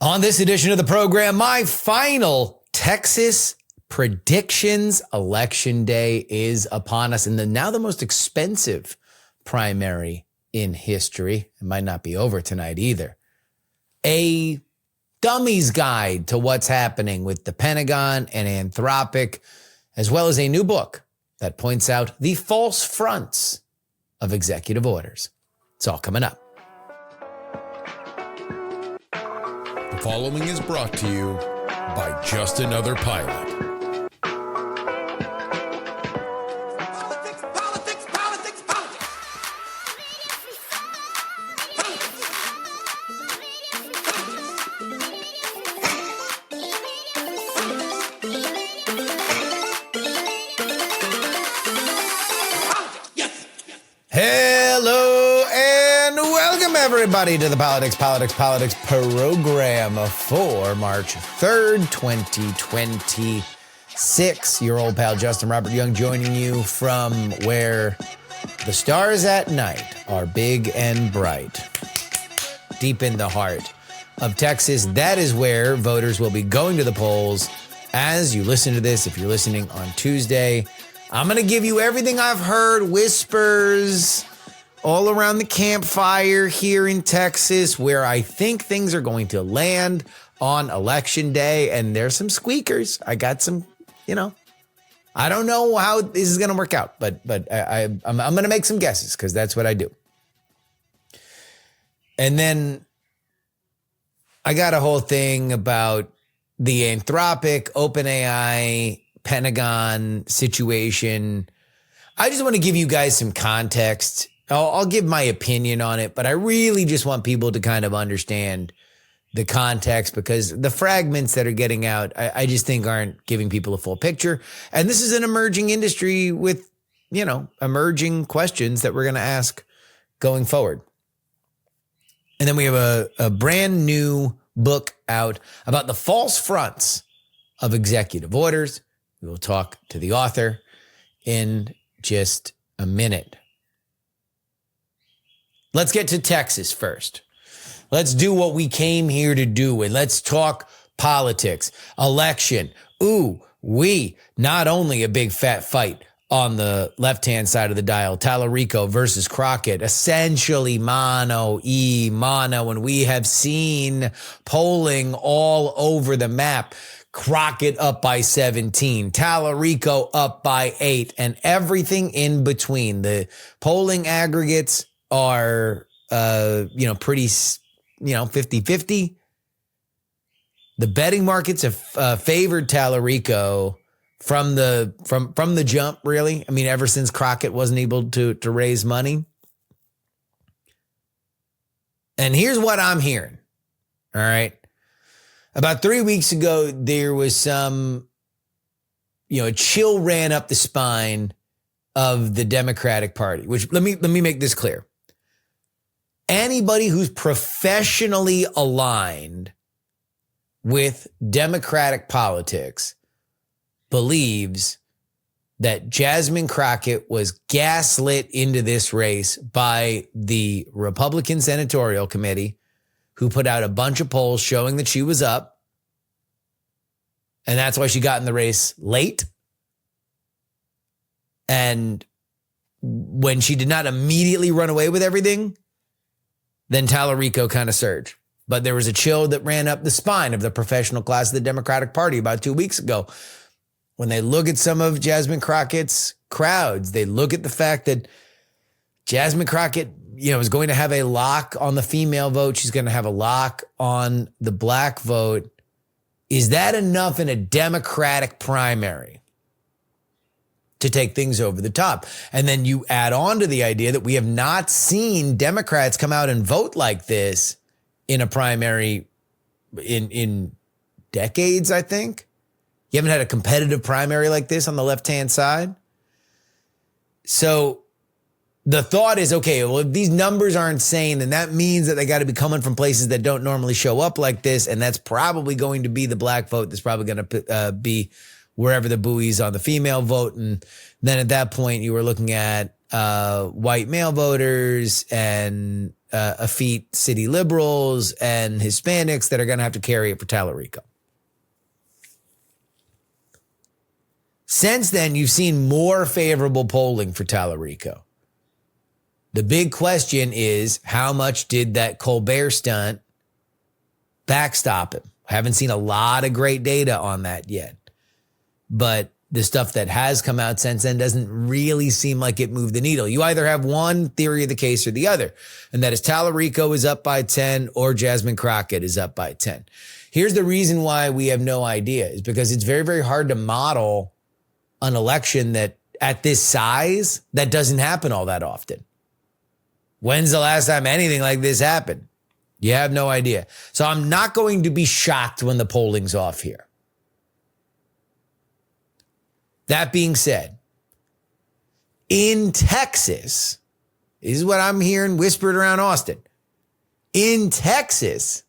On this edition of the program, my final Texas predictions. Election day is upon us, and now the most expensive primary in history. It might not be over tonight either. A dummy's guide to what's happening with the Pentagon and Anthropic, as well as a new book that points out the false fronts of executive orders. It's all coming up. The following is brought to you by Just Another Pilot. Hello and welcome everybody to the Politics program for March 3rd, 2026. Your old pal Justin Robert Young joining you from where the stars at night are big and bright. Deep in the heart of Texas, that is where voters will be going to the polls. As you listen to this, if you're listening on Tuesday, I'm going to give you everything I've heard, whispers all around the campfire here in Texas, where I think things are going to land on election day. And there's some squeakers. I got some, I don't know how this is going to work out, but I'm going to make some guesses because that's what I do. And then I got a whole thing about the Anthropic, OpenAI, Pentagon situation. I just want to give you guys some context. I'll give my opinion on it, but I really just want people to kind of understand the context because the fragments that are getting out, I just think aren't giving people a full picture. And this is an emerging industry with, emerging questions that we're going to ask going forward. And then we have a brand new book out about the false fronts of executive orders. We will talk to the author in just a minute. Let's get to Texas first. Let's do what we came here to do, and let's talk politics, election. Not only a big fat fight on the left-hand side of the dial, Tallarico versus Crockett, essentially mano a mano, and we have seen polling all over the map. Crockett up by 17, Tallarico up by 8, and everything in between. The polling aggregates are, pretty, 50-50. The betting markets have favored Tallarico from the jump, really. I mean, ever since Crockett wasn't able to raise money. And here's what I'm hearing. All right. About 3 weeks ago, there was some, a chill ran up the spine of the Democratic Party, which let me make this clear. Anybody who's professionally aligned with Democratic politics believes that Jasmine Crockett was gaslit into this race by the Republican Senatorial Committee, who put out a bunch of polls showing that she was up. And that's why she got in the race late. And when she did not immediately run away with everything, then Tallarico kind of surged. But there was a chill that ran up the spine of the professional class of the Democratic Party about 2 weeks ago. When they look at some of Jasmine Crockett's crowds, they look at the fact that Jasmine Crockett is going to have a lock on the female vote. She's going to have a lock on the black vote. Is that enough in a Democratic primary to take things over the top? And then you add on to the idea that we have not seen Democrats come out and vote like this in a primary in decades, I think. You haven't had a competitive primary like this on the left-hand side. So the thought is, okay, well, if these numbers aren't insane, then that means that they got to be coming from places that don't normally show up like this. And that's probably going to be the black vote. That's probably going to be wherever the buoys on the female vote. And then at that point, you were looking at white male voters and effete city liberals and Hispanics that are going to have to carry it for Tallarico. Since then, you've seen more favorable polling for Tallarico. The big question is, how much did that Colbert stunt backstop him? Haven't seen a lot of great data on that yet. But the stuff that has come out since then doesn't really seem like it moved the needle. You either have one theory of the case or the other, and that is Tallarico is up by 10 or Jasmine Crockett is up by 10. Here's the reason why we have no idea, is because it's very, very hard to model an election that at this size that doesn't happen all that often. When's the last time anything like this happened? You have no idea. So I'm not going to be shocked when the polling's off here. That being said, in Texas, this is what I'm hearing whispered around Austin. In Texas,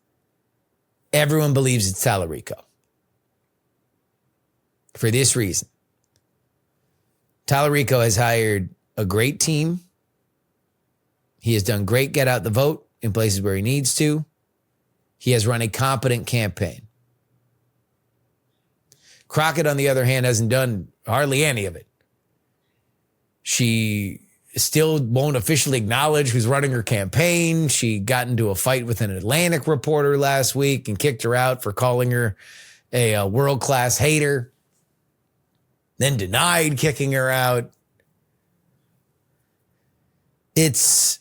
everyone believes it's Tallarico. For this reason. Tallarico has hired a great team. He has done great get out the vote in places where he needs to. He has run a competent campaign. Crockett, on the other hand, hasn't done hardly any of it. She still won't officially acknowledge who's running her campaign. She got into a fight with an Atlantic reporter last week and kicked her out for calling her a world-class hater. Then denied kicking her out. It's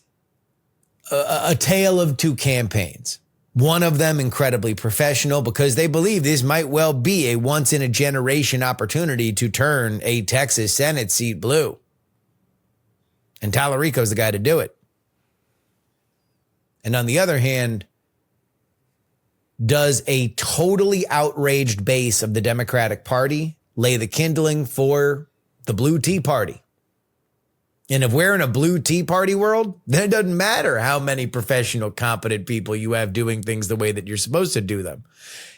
a tale of two campaigns. One of them incredibly professional because they believe this might well be a once-in-a-generation opportunity to turn a Texas Senate seat blue. And Tallarico's the guy to do it. And on the other hand, does a totally outraged base of the Democratic Party lay the kindling for the Blue Tea Party? And if we're in a Blue Tea Party world, then it doesn't matter how many professional, competent people you have doing things the way that you're supposed to do them.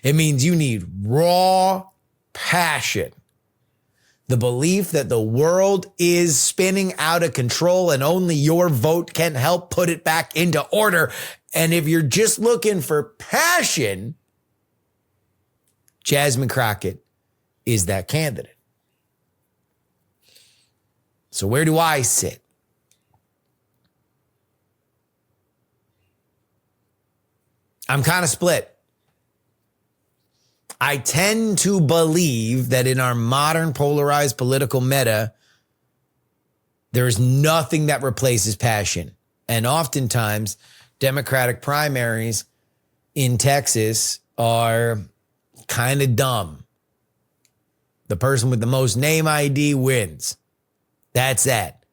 It means you need raw passion. The belief that the world is spinning out of control and only your vote can help put it back into order. And if you're just looking for passion, Jasmine Crockett is that candidate. So where do I sit? I'm kind of split. I tend to believe that in our modern polarized political meta, there is nothing that replaces passion. And oftentimes, Democratic primaries in Texas are kind of dumb. The person with the most name ID wins. That's that.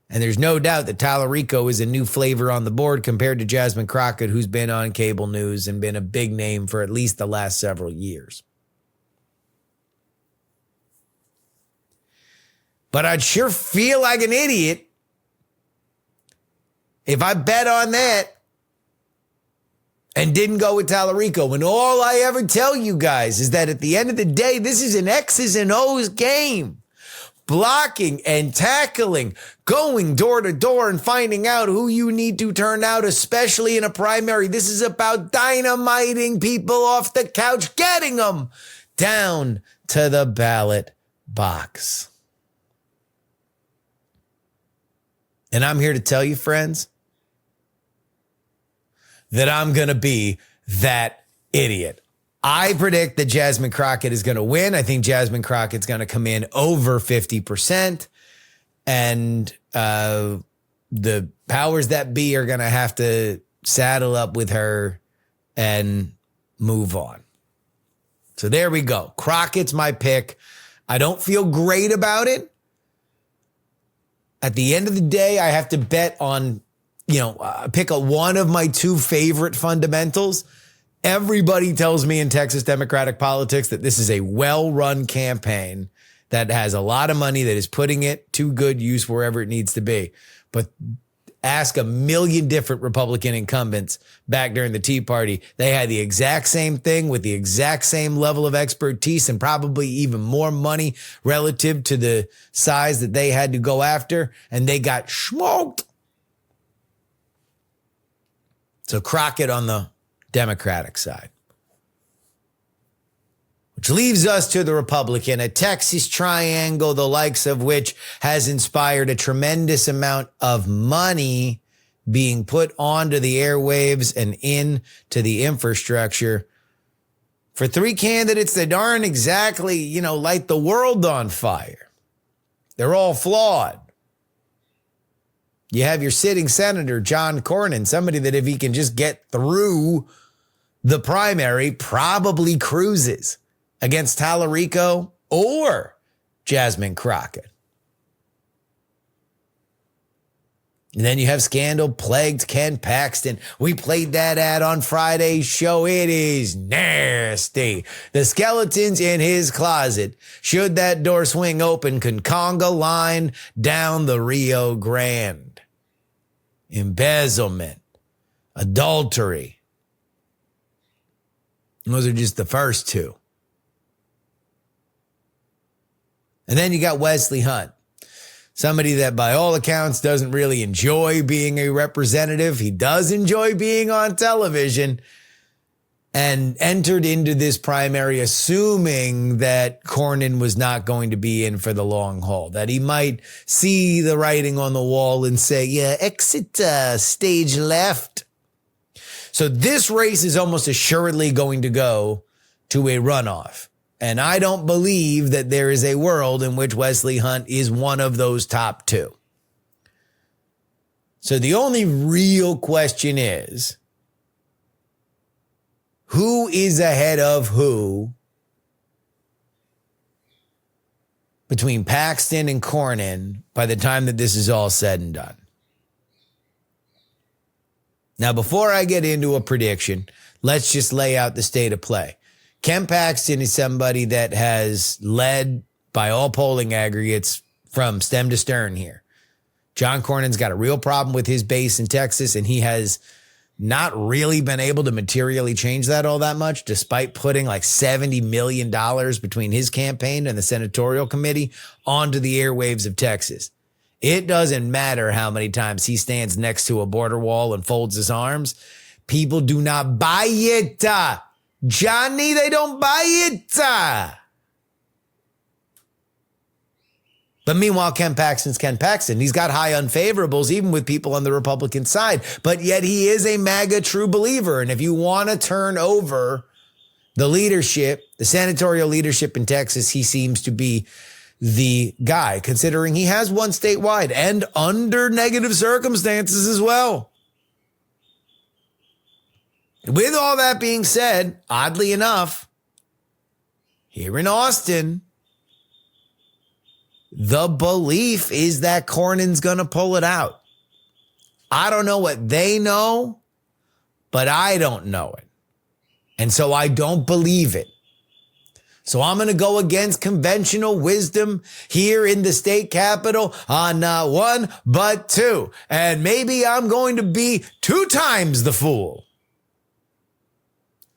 And there's no doubt that Tallarico is a new flavor on the board compared to Jasmine Crockett, who's been on cable news and been a big name for at least the last several years. But I'd sure feel like an idiot if I bet on that and didn't go with Tallarico. And all I ever tell you guys is that at the end of the day, this is an X's and O's game. Blocking and tackling, going door to door and finding out who you need to turn out, especially in a primary. This is about dynamiting people off the couch, getting them down to the ballot box. And I'm here to tell you, friends, that I'm going to be that idiot. I predict that Jasmine Crockett is going to win. I think Jasmine Crockett's going to come in over 50%. And the powers that be are going to have to saddle up with her and move on. So there we go. Crockett's my pick. I don't feel great about it. At the end of the day, I have to bet on, pick one of my two favorite fundamentals. Everybody tells me in Texas Democratic politics that this is a well-run campaign that has a lot of money, that is putting it to good use wherever it needs to be. But ask a million different Republican incumbents back during the Tea Party. They had the exact same thing with the exact same level of expertise and probably even more money relative to the size that they had to go after, and they got smoked. So Crockett on the Democratic side. Which leaves us to the Republican, a Texas triangle, the likes of which has inspired a tremendous amount of money being put onto the airwaves and into the infrastructure for three candidates that aren't exactly, light the world on fire. They're all flawed. You have your sitting senator, John Cornyn, somebody that if he can just get through the primary, probably cruises against Tallarico or Jasmine Crockett. And then you have scandal-plagued Ken Paxton. We played that ad on Friday's show. It is nasty. The skeletons in his closet, should that door swing open, can conga line down the Rio Grande. Embezzlement. Adultery. Those are just the first two. And then you got Wesley Hunt. Somebody that by all accounts doesn't really enjoy being a representative. He does enjoy being on television and entered into this primary assuming that Cornyn was not going to be in for the long haul, that he might see the writing on the wall and say, yeah, exit stage left. So this race is almost assuredly going to go to a runoff. And I don't believe that there is a world in which Wesley Hunt is one of those top two. So the only real question is, who is ahead of who between Paxton and Cornyn by the time that this is all said and done? Now, before I get into a prediction, let's just lay out the state of play. Ken Paxton is somebody that has led by all polling aggregates from stem to stern here. John Cornyn's got a real problem with his base in Texas, and he has not really been able to materially change that all that much, despite putting like $70 million between his campaign and the senatorial committee onto the airwaves of Texas. It doesn't matter how many times he stands next to a border wall and folds his arms. People do not buy it. Johnny, they don't buy it. But meanwhile, Ken Paxton's Ken Paxton. He's got high unfavorables, even with people on the Republican side. But yet he is a MAGA true believer. And if you want to turn over the leadership, the senatorial leadership in Texas, he seems to be the guy, considering he has won statewide and under negative circumstances as well. With all that being said, oddly enough, here in Austin, the belief is that Cornyn's going to pull it out. I don't know what they know, but I don't know it. And so I don't believe it. So I'm going to go against conventional wisdom here in the state capitol on not one, but two. And maybe I'm going to be 2 times the fool.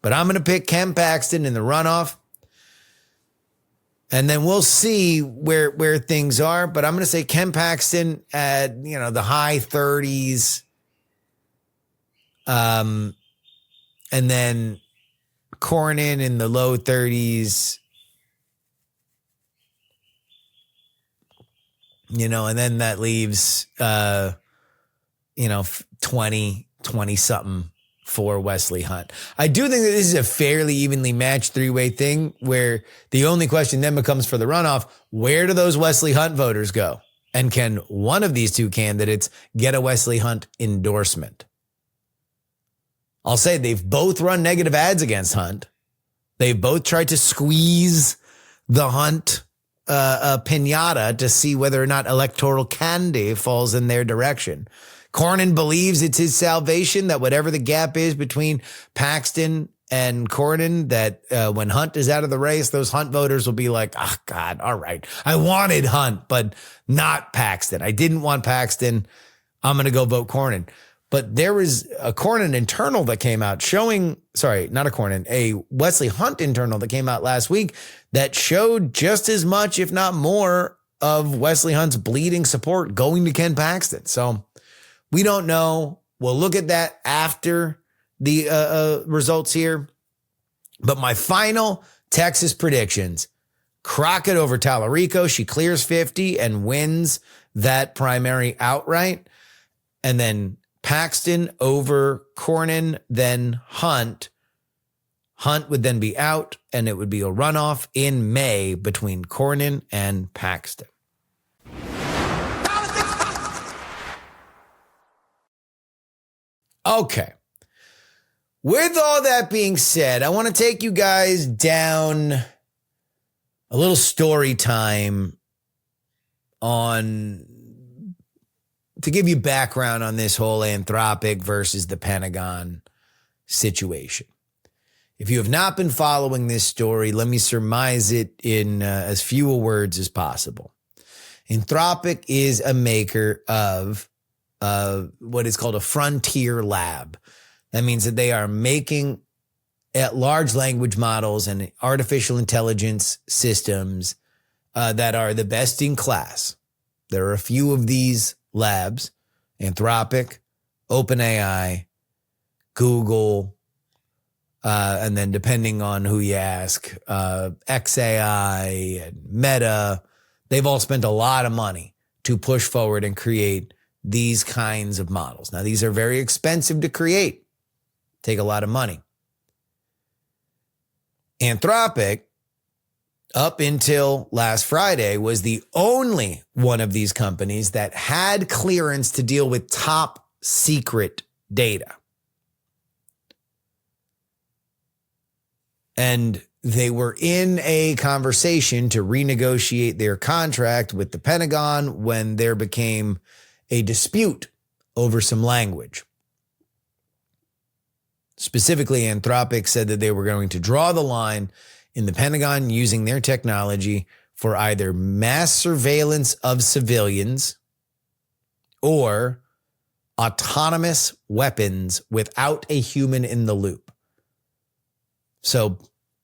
But I'm going to pick Ken Paxton in the runoff. And then we'll see where things are. But I'm going to say Ken Paxton at, the high 30s. And then Cornyn in the low 30s. And then that leaves, 20 something for Wesley Hunt. I do think that this is a fairly evenly matched three-way thing where the only question then becomes for the runoff, where do those Wesley Hunt voters go? And can one of these two candidates get a Wesley Hunt endorsement? I'll say they've both run negative ads against Hunt. They've both tried to squeeze the Hunt pinata to see whether or not electoral candy falls in their direction. Cornyn believes it's his salvation, that whatever the gap is between Paxton and Cornyn, that when Hunt is out of the race, those Hunt voters will be like, oh, God, all right. I wanted Hunt, but not Paxton. I didn't want Paxton. I'm going to go vote Cornyn. But there was a Cornyn internal that came out a Wesley Hunt internal that came out last week that showed just as much, if not more, of Wesley Hunt's bleeding support going to Ken Paxton. So we don't know we'll look at that after the results here. But my final Texas predictions: Crockett over Tallarico. She clears 50 and wins that primary outright. And then Paxton over Cornyn, then Hunt. Hunt would then be out, and it would be a runoff in May between Cornyn and Paxton. Okay. With all that being said, I want to take you guys down a little story time to give you background on this whole Anthropic versus the Pentagon situation. If you have not been following this story, let me surmise it in as few words as possible. Anthropic is a maker of what is called a frontier lab. That means that they are making large language models and artificial intelligence systems that are the best in class. There are a few of these labs: Anthropic, OpenAI, Google, and then depending on who you ask, XAI and Meta. They've all spent a lot of money to push forward and create these kinds of models. Now, these are very expensive to create, take a lot of money. Anthropic, up until last Friday, was the only one of these companies that had clearance to deal with top secret data. And they were in a conversation to renegotiate their contract with the Pentagon when there became a dispute over some language. Specifically, Anthropic said that they were going to draw the line in the Pentagon using their technology for either mass surveillance of civilians or autonomous weapons without a human in the loop. So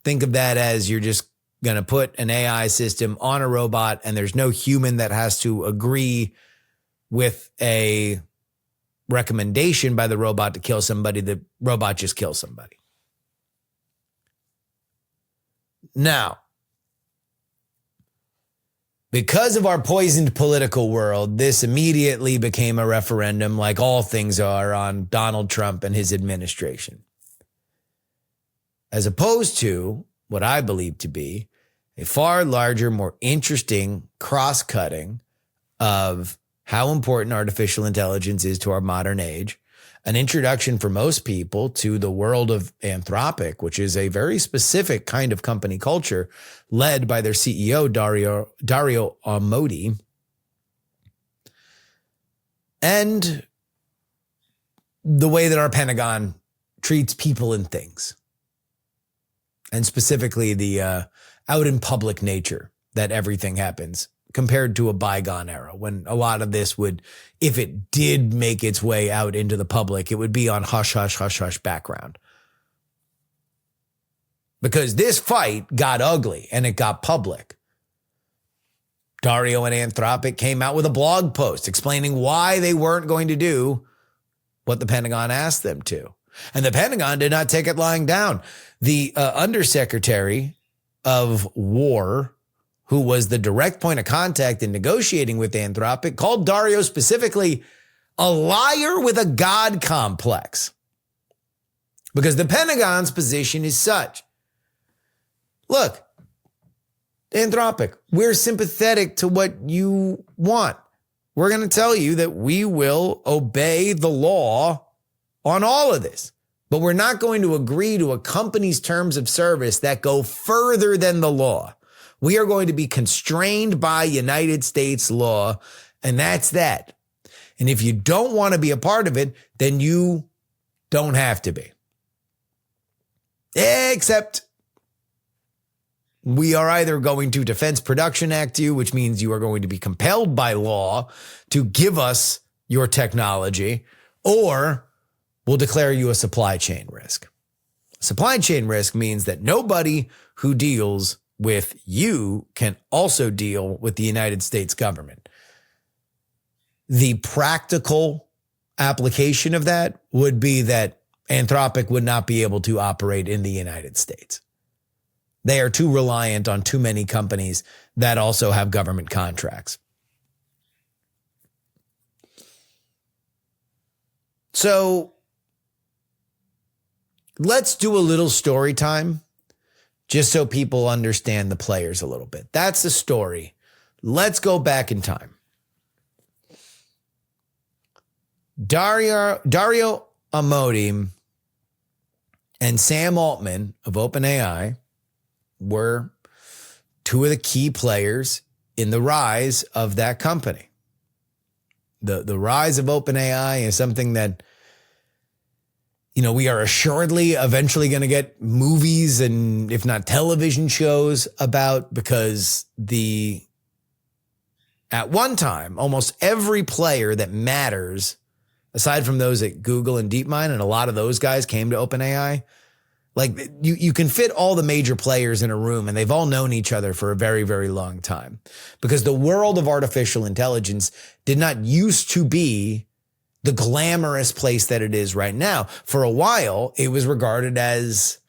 think of that as you're just going to put an AI system on a robot and there's no human that has to agree with a recommendation by the robot to kill somebody. The robot just kills somebody. Now, because of our poisoned political world, this immediately became a referendum, like all things are, on Donald Trump and his administration, as opposed to what I believe to be a far larger, more interesting cross-cutting of how important artificial intelligence is to our modern age, an introduction for most people to the world of Anthropic, which is a very specific kind of company culture led by their CEO, Dario Amodei, and the way that our Pentagon treats people and things, and specifically the out in public nature that everything happens, compared to a bygone era when a lot of this would, if it did make its way out into the public, it would be on hush, hush, hush, hush background. Because this fight got ugly and it got public. Dario and Anthropic came out with a blog post explaining why they weren't going to do what the Pentagon asked them to. And the Pentagon did not take it lying down. The Undersecretary of War, who was the direct point of contact in negotiating with Anthropic, called Dario specifically a liar with a God complex. Because the Pentagon's position is such. Look, Anthropic, we're sympathetic to what you want. We're going to tell you that we will obey the law on all of this. But we're not going to agree to a company's terms of service that go further than the law. We are going to be constrained by United States law, and that's that. And if you don't want to be a part of it, then you don't have to be. Except we are either going to Defense Production Act you, which means you are going to be compelled by law to give us your technology, or we'll declare you a supply chain risk. Supply chain risk means that nobody who deals with you can also deal with the United States government. The practical application of that would be that Anthropic would not be able to operate in the United States. They are too reliant on too many companies that also have government contracts. So let's do a little story time just so people understand the players a little bit. That's the story. Let's go back in time. Dario Amodei and Sam Altman of OpenAI were two of the key players in the rise of that company. The rise of OpenAI is something that, you know, we are assuredly eventually going to get movies and if not television shows about, because at one time, almost every player that matters, aside from those at Google and DeepMind, and a lot of those guys came to OpenAI, like you can fit all the major players in a room and they've all known each other for a very, very long time, because the world of artificial intelligence did not used to be the glamorous place that it is right now. For a while, it was regarded as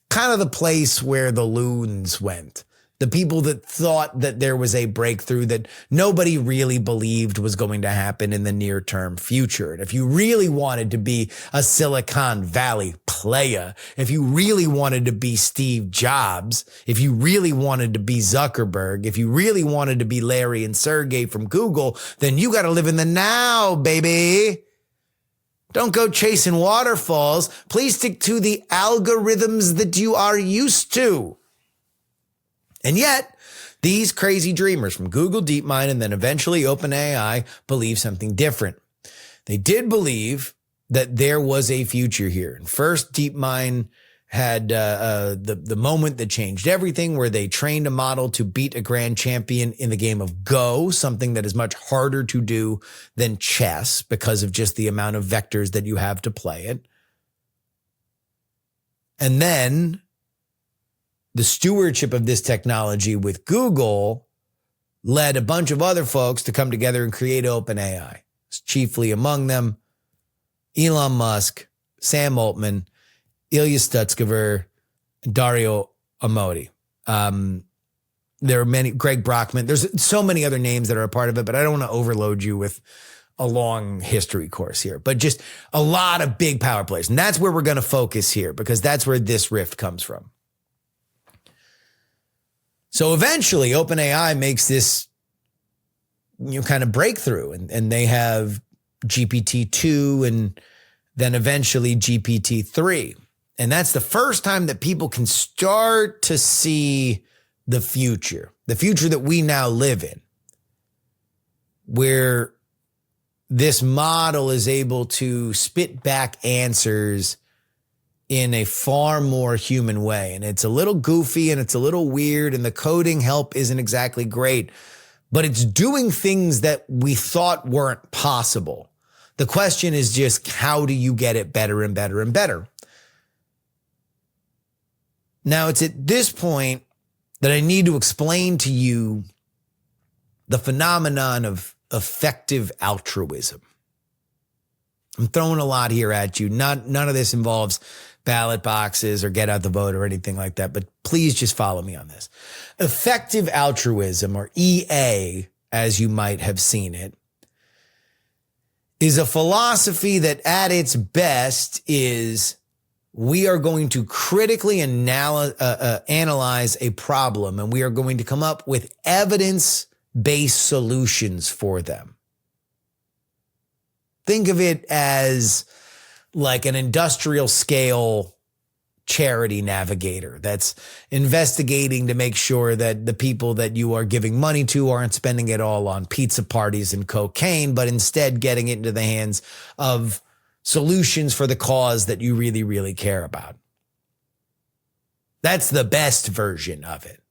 kind of the place where the loons went. The people that thought that there was a breakthrough that nobody really believed was going to happen in the near term future. And if you really wanted to be a Silicon Valley player, if you really wanted to be Steve Jobs, if you really wanted to be Zuckerberg, if you really wanted to be Larry and Sergey from Google, then you got to live in the now, baby. Don't go chasing waterfalls. Please stick to the algorithms that you are used to. And yet, these crazy dreamers from Google, DeepMind, and then eventually OpenAI believe something different. They did believe that there was a future here. And first, DeepMind had the moment that changed everything, where they trained a model to beat a grand champion in the game of Go, something that is much harder to do than chess because of just the amount of vectors that you have to play it. And then the stewardship of this technology with Google led a bunch of other folks to come together and create OpenAI. Chiefly among them, Elon Musk, Sam Altman, Ilya Sutskever, and Dario Amodei. There are many, Greg Brockman. There's so many other names that are a part of it, but I don't want to overload you with a long history course here. But just a lot of big power players. And that's where we're going to focus here, because that's where this rift comes from. So eventually OpenAI makes this kind of breakthrough, and they have GPT-2 and then eventually GPT-3. And that's the first time that people can start to see the future that we now live in, where this model is able to spit back answers in a far more human way. And it's a little goofy and it's a little weird, and the coding help isn't exactly great, but it's doing things that we thought weren't possible. The question is just, how do you get it better and better and better? Now, it's at this point that I need to explain to you the phenomenon of effective altruism. I'm throwing a lot here at you. None of this involves ballot boxes or get out the vote or anything like that, but please just follow me on this. Effective altruism, or EA, as you might have seen it, is a philosophy that at its best is, we are going to critically analyze a problem, and we are going to come up with evidence-based solutions for them. Think of it as like an industrial scale charity navigator that's investigating to make sure that the people that you are giving money to aren't spending it all on pizza parties and cocaine, but instead getting it into the hands of solutions for the cause that you really, really care about. That's the best version of it.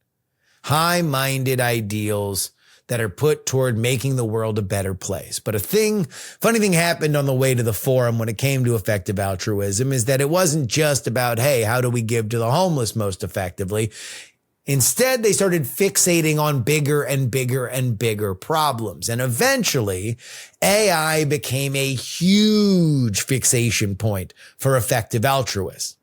High-minded ideals that are put toward making the world a better place. But funny thing happened on the way to the forum when it came to effective altruism is that it wasn't just about, hey, how do we give to the homeless most effectively? Instead, they started fixating on bigger and bigger and bigger problems. And eventually, AI became a huge fixation point for effective altruists,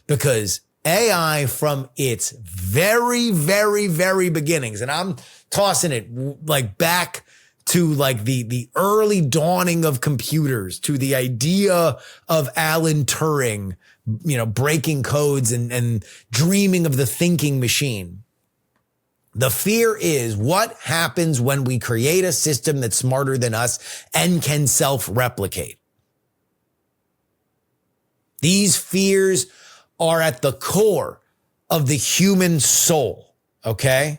because AI, from its very, very, very beginnings, and I'm tossing it like back to like the early dawning of computers, to the idea of Alan Turing, breaking codes and dreaming of the thinking machine. The fear is, what happens when we create a system that's smarter than us and can self-replicate? These fears are at the core of the human soul, okay?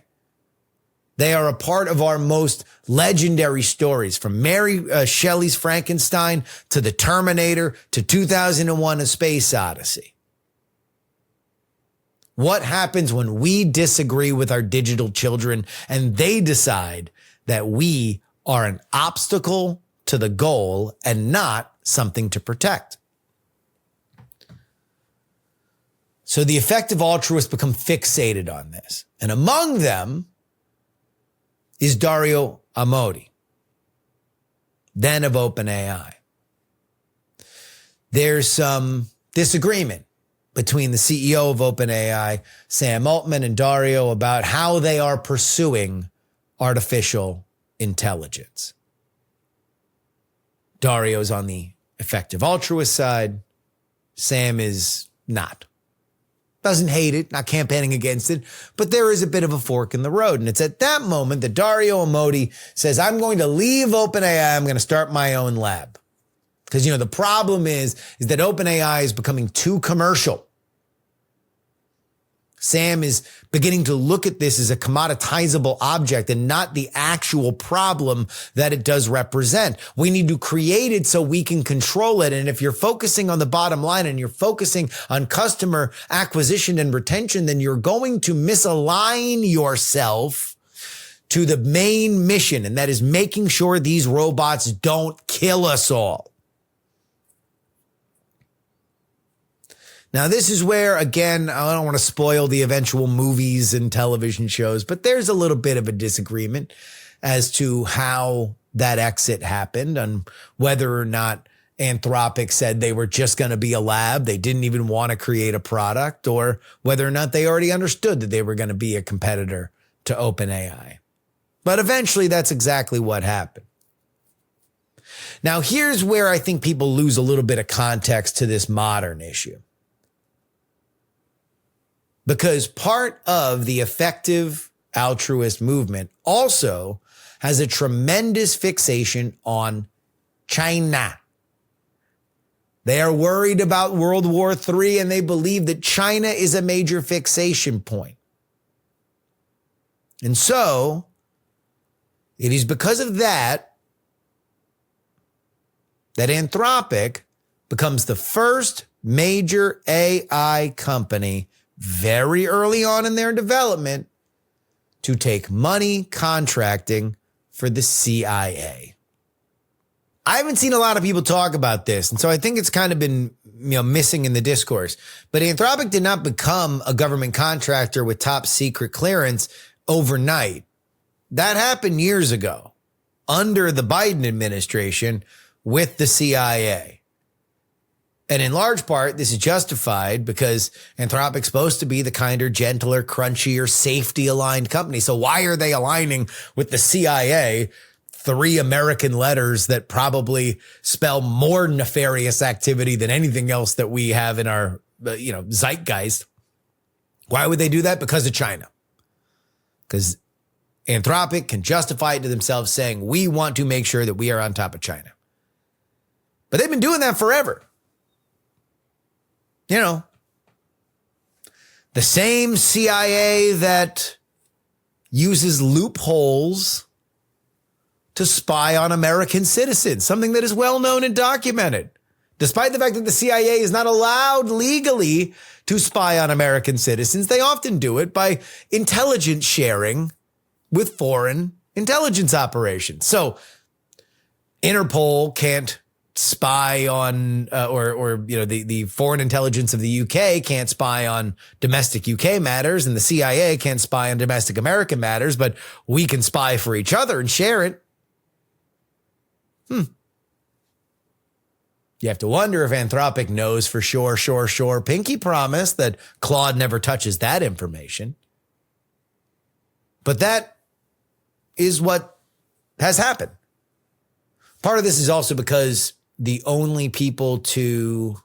They are a part of our most legendary stories, from Mary Shelley's Frankenstein to the Terminator to 2001: A Space Odyssey. What happens when we disagree with our digital children and they decide that we are an obstacle to the goal and not something to protect? So the effective altruists become fixated on this. And among them is Dario Amodei, then of OpenAI. There's some disagreement between the CEO of OpenAI, Sam Altman, and Dario about how they are pursuing artificial intelligence. Dario's on the effective altruist side. Sam is not. Doesn't hate it, not campaigning against it, but there is a bit of a fork in the road. And it's at that moment that Dario Amodei says, I'm going to leave OpenAI. I'm going to start my own lab. Because, the problem is that OpenAI is becoming too commercial. Sam is beginning to look at this as a commoditizable object and not the actual problem that it does represent. We need to create it so we can control it. And if you're focusing on the bottom line and you're focusing on customer acquisition and retention, then you're going to misalign yourself to the main mission. And that is making sure these robots don't kill us all. Now, this is where, again, I don't want to spoil the eventual movies and television shows, but there's a little bit of a disagreement as to how that exit happened and whether or not Anthropic said they were just going to be a lab. They didn't even want to create a product, or whether or not they already understood that they were going to be a competitor to OpenAI. But eventually, that's exactly what happened. Now, here's where I think people lose a little bit of context to this modern issue. Because part of the effective altruist movement also has a tremendous fixation on China. They are worried about World War III, and they believe that China is a major fixation point. And so it is because of that Anthropic becomes the first major AI company very early on in their development to take money contracting for the CIA. I haven't seen a lot of people talk about this, and so I think it's kind of been missing in the discourse. But Anthropic did not become a government contractor with top secret clearance overnight. That happened years ago under the Biden administration with the CIA. And in large part, this is justified because Anthropic's supposed to be the kinder, gentler, crunchier, safety-aligned company. So why are they aligning with the CIA, 3 American letters that probably spell more nefarious activity than anything else that we have in our, zeitgeist? Why would they do that? Because of China. Because Anthropic can justify it to themselves saying, we want to make sure that we are on top of China. But they've been doing that forever. The same CIA that uses loopholes to spy on American citizens, something that is well known and documented, despite the fact that the CIA is not allowed legally to spy on American citizens. They often do it by intelligence sharing with foreign intelligence operations. So Interpol can't spy on, or the foreign intelligence of the UK can't spy on domestic UK matters, and the CIA can't spy on domestic American matters, but we can spy for each other and share it. You have to wonder if Anthropic knows for sure, pinky promise that Claude never touches that information. But that is what has happened. Part of this is also because the only people to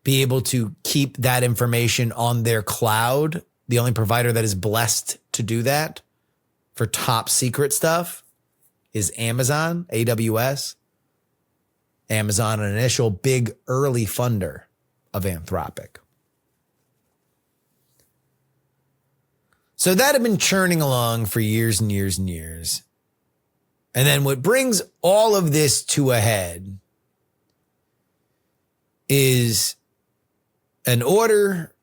be able to keep that information on their cloud, the only provider that is blessed to do that for top secret stuff, is Amazon, AWS. Amazon, an initial big early funder of Anthropic. So that had been churning along for years and years and years. And then what brings all of this to a head is an order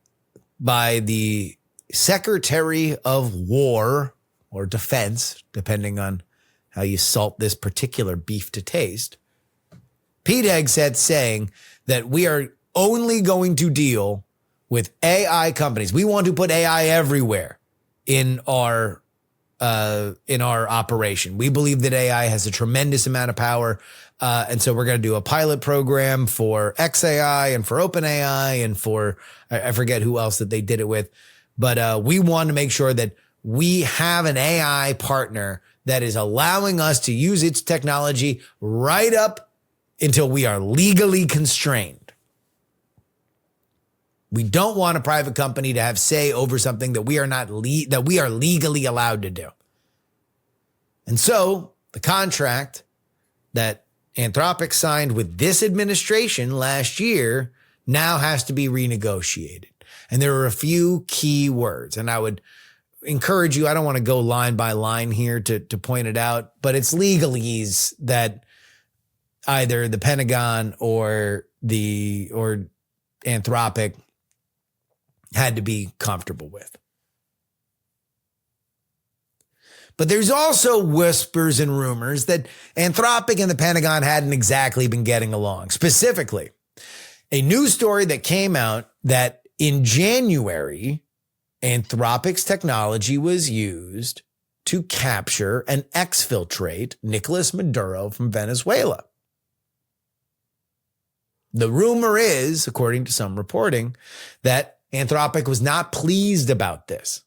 by the Secretary of War or Defense, depending on how you salt this particular beef to taste, Pete Hegseth, saying that we are only going to deal with AI companies. We want to put AI everywhere in our operation. We believe that AI has a tremendous amount of power. And so we're going to do a pilot program for XAI and for OpenAI and for, I forget who else that they did it with. But we want to make sure that we have an AI partner that is allowing us to use its technology right up until we are legally constrained. We don't want a private company to have say over something that we are not that we are legally allowed to do. And so the contract that Anthropic signed with this administration last year now has to be renegotiated. And there are a few key words, and I would encourage you, I don't want to go line by line here to point it out, but it's legalese that either the Pentagon or Anthropic had to be comfortable with. But there's also whispers and rumors that Anthropic and the Pentagon hadn't exactly been getting along. Specifically, a news story that came out that in January, Anthropic's technology was used to capture and exfiltrate Nicolas Maduro from Venezuela. The rumor is, according to some reporting, that Anthropic was not pleased about this.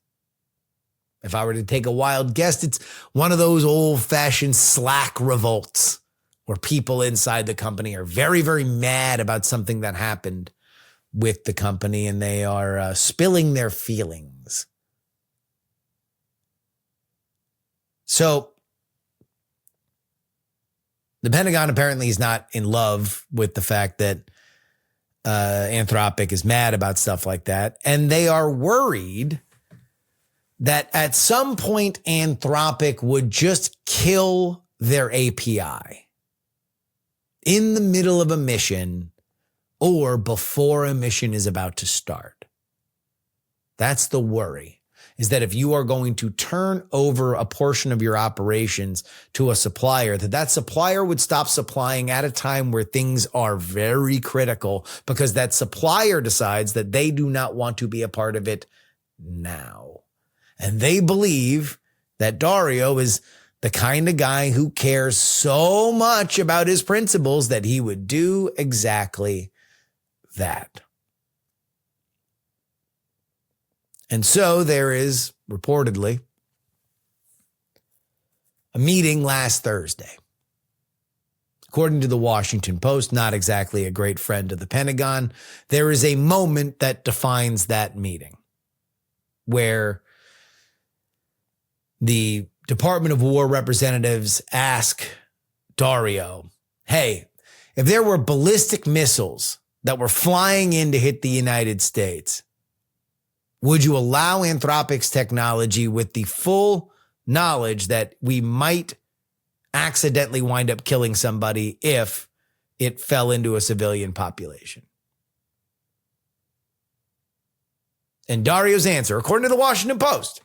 If I were to take a wild guess, it's one of those old-fashioned Slack revolts where people inside the company are very, very mad about something that happened with the company and they are spilling their feelings. So the Pentagon apparently is not in love with the fact that Anthropic is mad about stuff like that. And they are worried that at some point Anthropic would just kill their API in the middle of a mission or before a mission is about to start. That's the worry. Is that if you are going to turn over a portion of your operations to a supplier, that supplier would stop supplying at a time where things are very critical because that supplier decides that they do not want to be a part of it now. And they believe that Dario is the kind of guy who cares so much about his principles that he would do exactly that. And so there is reportedly a meeting last Thursday. According to the Washington Post, not exactly a great friend of the Pentagon, there is a moment that defines that meeting where the Department of War representatives ask Dario, hey, if there were ballistic missiles that were flying in to hit the United States, would you allow Anthropic's technology with the full knowledge that we might accidentally wind up killing somebody if it fell into a civilian population? And Dario's answer, according to the Washington Post,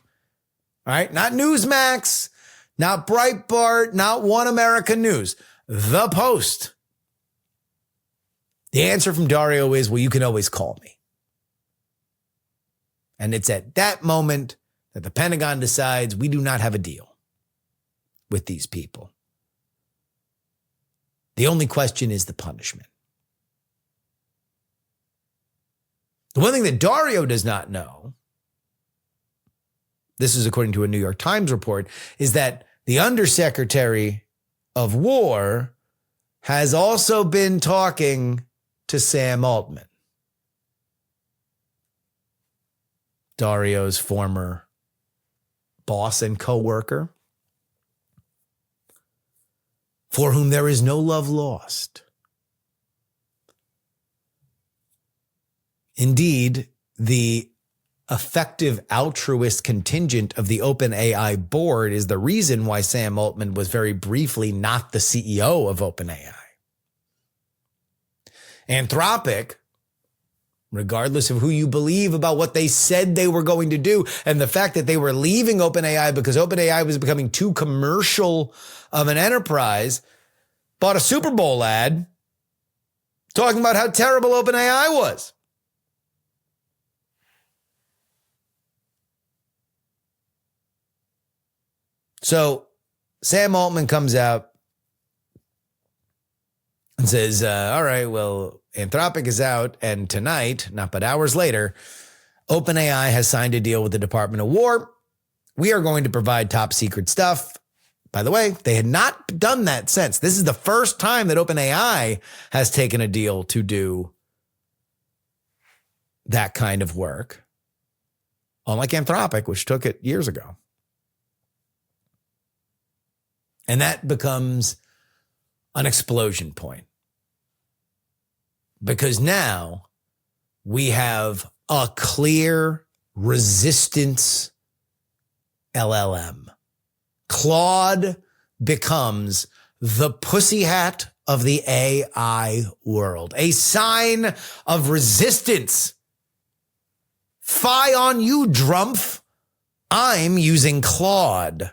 all right, not Newsmax, not Breitbart, not One America News, the Post The answer from Dario is, well, you can always call me. And it's at that moment that the Pentagon decides we do not have a deal with these people. The only question is the punishment. The one thing that Dario does not know, this is according to a New York Times report, is that the Undersecretary of War has also been talking to Sam Altman, Dario's former boss and co-worker, for whom there is no love lost. Indeed, the effective altruist contingent of the OpenAI board is the reason why Sam Altman was very briefly not the CEO of OpenAI. Anthropic, regardless of who you believe about what they said they were going to do, and the fact that they were leaving OpenAI because OpenAI was becoming too commercial of an enterprise, bought a Super Bowl ad talking about how terrible OpenAI was. So Sam Altman comes out and says, all right, well, Anthropic is out, and tonight, not but hours later, OpenAI has signed a deal with the Department of War. We are going to provide top secret stuff. By the way, they had not done that since. This is the first time that OpenAI has taken a deal to do that kind of work, unlike Anthropic, which took it years ago. And that becomes an explosion point. Because now we have a clear resistance LLM. Claude becomes the pussy hat of the AI world, a sign of resistance. Fie on you, Drumpf. I'm using Claude.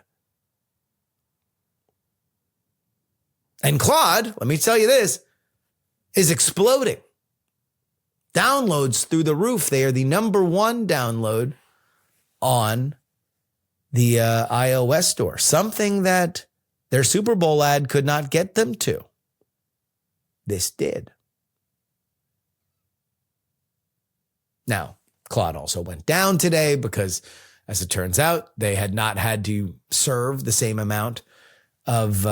And Claude, let me tell you this, is exploding. Downloads through the roof. They are the number one download on the iOS store, something that their Super Bowl ad could not get them to. This did. Now, Claude also went down today because, as it turns out, they had not had to serve the same amount of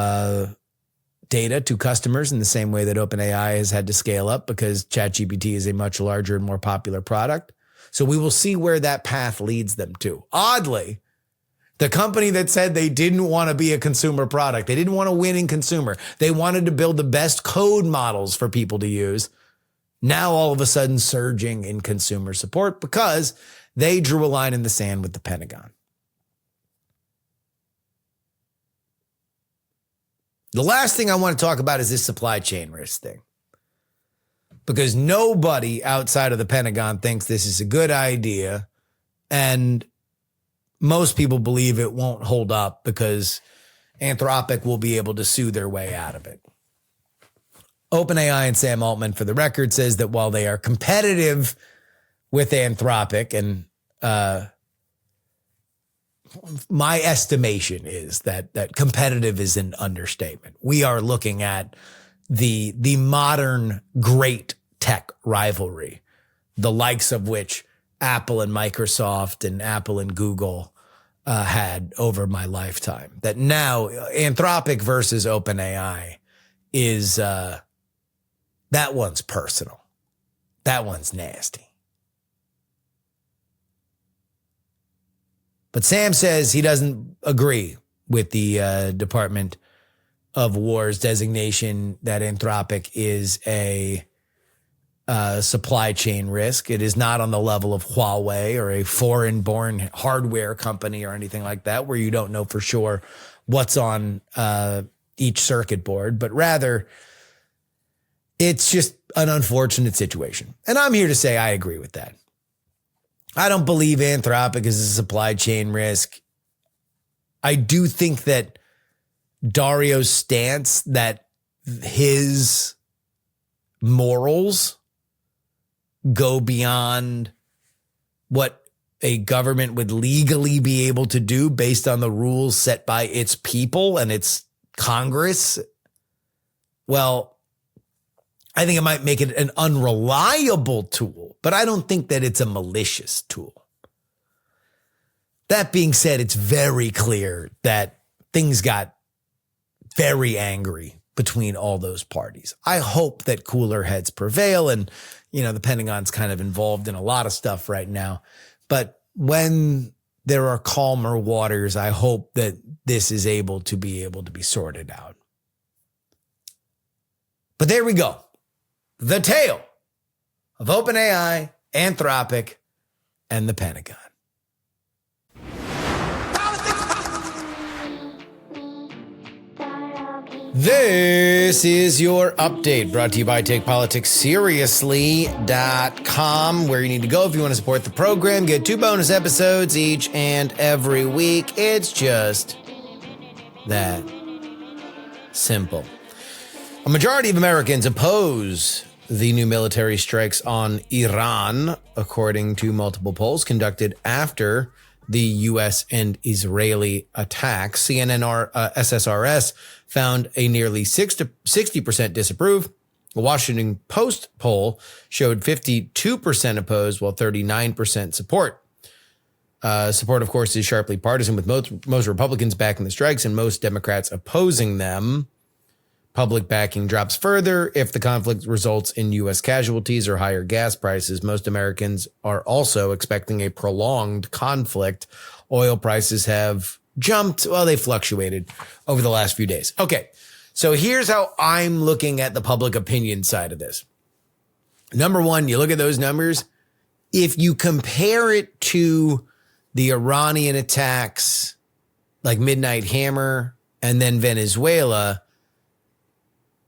data to customers in the same way that OpenAI has had to scale up because ChatGPT is a much larger and more popular product. So we will see where that path leads them to. Oddly, the company that said they didn't want to be a consumer product, they didn't want to win in consumer, they wanted to build the best code models for people to use, now all of a sudden surging in consumer support because they drew a line in the sand with the Pentagon. The last thing I want to talk about is this supply chain risk thing. Because nobody outside of the Pentagon thinks this is a good idea. And most people believe it won't hold up because Anthropic will be able to sue their way out of it. OpenAI and Sam Altman, for the record, says that while they are competitive with Anthropic, and my estimation is that competitive is an understatement. We are looking at the modern great tech rivalry, the likes of which Apple and Microsoft and Apple and Google had over my lifetime. That now Anthropic versus OpenAI is that one's personal. That one's nasty. But Sam says he doesn't agree with the Department of War's designation that Anthropic is a supply chain risk. It is not on the level of Huawei or a foreign-born hardware company or anything like that, where you don't know for sure what's on each circuit board, but rather it's just an unfortunate situation. And I'm here to say I agree with that. I don't believe Anthropic is a supply chain risk. I do think that Dario's stance that his morals go beyond what a government would legally be able to do based on the rules set by its people and its Congress, well, I think it might make it an unreliable tool, but I don't think that it's a malicious tool. That being said, it's very clear that things got very angry between all those parties. I hope that cooler heads prevail, and the Pentagon's kind of involved in a lot of stuff right now. But when there are calmer waters, I hope that this is able to be sorted out. But there we go. The tale of OpenAI, Anthropic, and the Pentagon. This is your update brought to you by TakePoliticsSeriously.com, where you need to go if you want to support the program. Get 2 bonus episodes each and every week. It's just that simple. A majority of Americans oppose the new military strikes on Iran, according to multiple polls conducted after the U.S. and Israeli attacks. CNN SSRS found a nearly 60% disapprove. The Washington Post poll showed 52% opposed, while 39% support. Support, of course, is sharply partisan, with most Republicans backing the strikes and most Democrats opposing them. Public backing drops further if the conflict results in U.S. casualties or higher gas prices. Most Americans are also expecting a prolonged conflict. Oil prices have jumped. Well, they fluctuated over the last few days. Okay, so here's how I'm looking at the public opinion side of this. Number one, you look at those numbers. If you compare it to the Iranian attacks, like Midnight Hammer and then Venezuela,